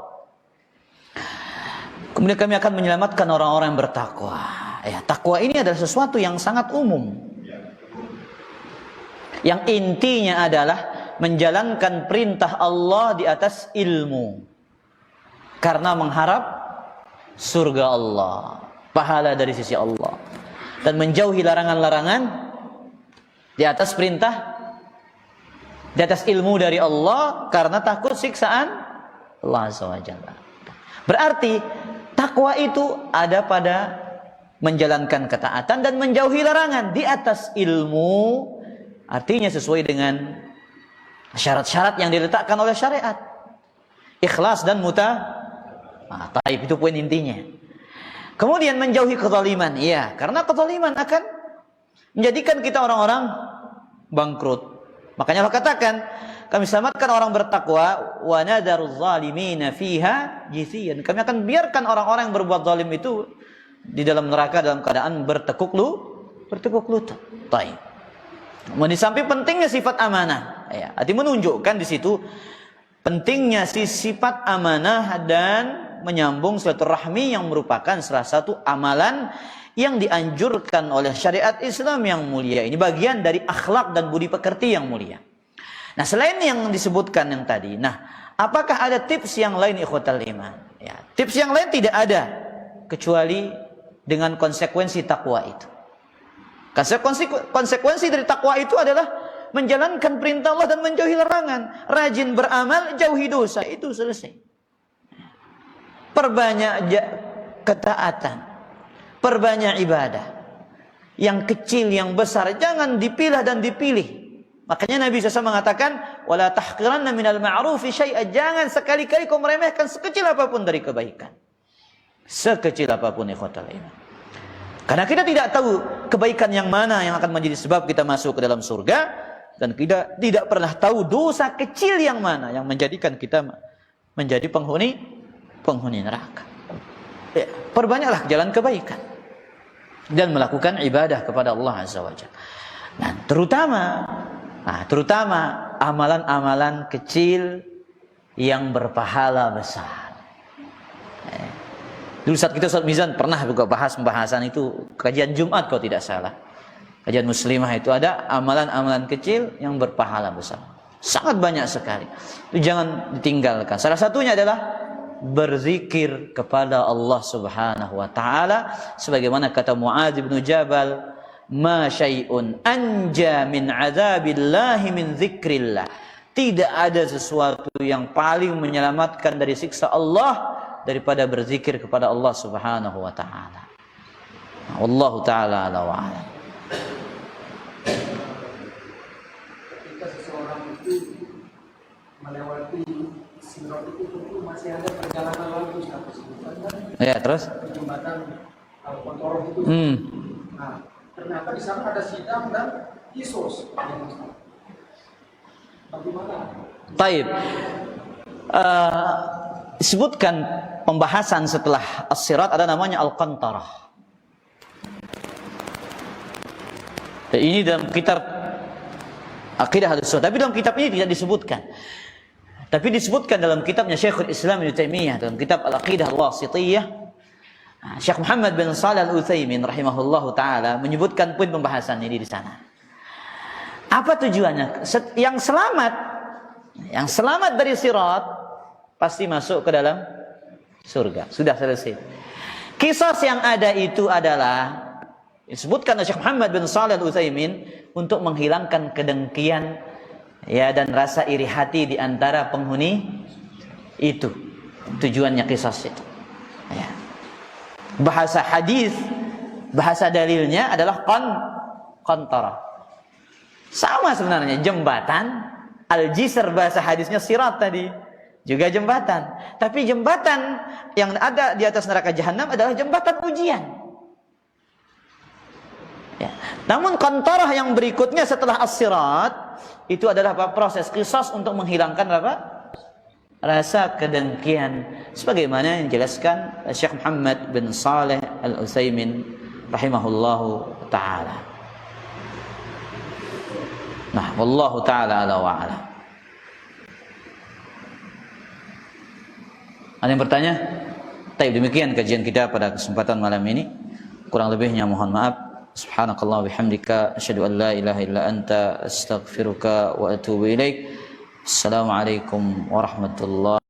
Kemudian kami akan menyelamatkan orang-orang yang bertakwa. Ya, takwa ini adalah sesuatu yang sangat umum. Yang intinya adalah menjalankan perintah Allah di atas ilmu. Karena mengharap surga Allah, pahala dari sisi Allah. Dan menjauhi larangan-larangan di atas perintah, di atas ilmu dari Allah karena takut siksaan Allah SWT. Berarti takwa itu ada pada menjalankan ketaatan dan menjauhi larangan di atas ilmu, artinya sesuai dengan syarat-syarat yang diletakkan oleh syariat, ikhlas dan taib, itu poin intinya. Kemudian menjauhi kezaliman, iya, karena kezaliman akan menjadikan kita orang-orang bangkrut. Makanya Allah katakan, kami selamatkan orang bertakwa, wa nadaruz zalimina fiha jithiyan. Kami akan biarkan orang-orang yang berbuat zalim itu di dalam neraka dalam keadaan bertekuk lutut. Baik. Di samping pentingnya sifat amanah, ya, arti menunjukkan di situ pentingnya sifat amanah dan menyambung silaturahmi yang merupakan salah satu amalan yang dianjurkan oleh syariat Islam yang mulia. Ini bagian dari akhlak dan budi pekerti yang mulia. Nah, selain yang disebutkan yang tadi, apakah ada tips yang lain ikhwatal iman? Ya, tips yang lain tidak ada kecuali dengan konsekuensi takwa itu. Konsekuensi dari takwa itu adalah menjalankan perintah Allah dan menjauhi larangan. Rajin beramal, jauhi dosa, itu selesai. Perbanyak ketaatan, perbanyak ibadah. Yang kecil, yang besar, jangan dipilah dan dipilih. Makanya Nabi SAW mengatakan, wala tahqiranna minal ma'rufi syai'an. Jangan sekali-kali kau meremehkan sekecil apapun dari kebaikan. Sekecil apapun ikhwatal iman. Karena kita tidak tahu kebaikan yang mana yang akan menjadi sebab kita masuk ke dalam surga, dan kita tidak pernah tahu dosa kecil yang mana yang menjadikan kita menjadi penghuni neraka. Ya, perbanyaklah jalan kebaikan dan melakukan ibadah kepada Allah Azza wa Jalla. Nah, terutama amalan-amalan kecil yang berpahala besar. Dulu saat kita Ustaz Mizan pernah juga bahas pembahasan itu, kajian Jumat kalau tidak salah. Kajian muslimah itu ada amalan-amalan kecil yang berpahala besar. Sangat banyak sekali. Itu jangan ditinggalkan. Salah satunya adalah berzikir kepada Allah Subhanahu wa taala, sebagaimana kata Muadz bin Jabal, ma syai'un anja min azabillahi min dzikrillah. Tidak ada sesuatu yang paling menyelamatkan dari siksa Allah daripada berzikir kepada Allah Subhanahu wa taala. Wallahu taala ala wa ala. Ketika seseorang itu melewati sirat itu masih ada perjalanan lagi, Ya, terus jembatan Al-Qantoroh itu. Nah, ternyata di sana ada sidang dan kisos. Bagaimana? Taib. Disebutkan pembahasan setelah as-sirat ada namanya al-qantarah. Dan ini dalam kitab Aqidah Ahlussunnah, tapi dalam kitab ini tidak disebutkan. Tapi disebutkan dalam kitabnya Syekhul Islam Ibnu Taimiyah, dalam kitab Al-Aqidah Al-Wasithiyah. Syekh Muhammad bin Shalih Al-Utsaimin rahimahullahu taala menyebutkan poin pembahasan ini di sana. Apa tujuannya? Yang selamat dari sirat pasti masuk ke dalam surga. Sudah selesai. Qisas yang ada itu adalah disebutkan oleh Syekh Muhammad bin Shalih Al-Utsaimin untuk menghilangkan kedengkian ya dan rasa iri hati di antara penghuni itu. Tujuannya qisas itu. Ya. Bahasa hadis, bahasa dalilnya adalah qantarah. Sama sebenarnya jembatan, al-jisr bahasa hadisnya sirat tadi, juga jembatan. Tapi jembatan yang ada di atas neraka jahanam adalah jembatan ujian. Ya. Namun qantarah yang berikutnya setelah as-sirat itu adalah proses qisas untuk menghilangkan apa? Rasa kedengkian, sebagaimana yang dijelaskan Syekh Muhammad bin Shalih Al-Utsaimin rahimahullahu taala. Nah, wallahu taala ala wa ala. Ada yang bertanya? Baik, demikian kajian kita pada kesempatan malam ini. Kurang lebihnya mohon maaf. Subhanakallah bihamdika asyhadu an la ilaha illa anta astaghfiruka wa atubu ilaik. Assalamualaikum warahmatullahi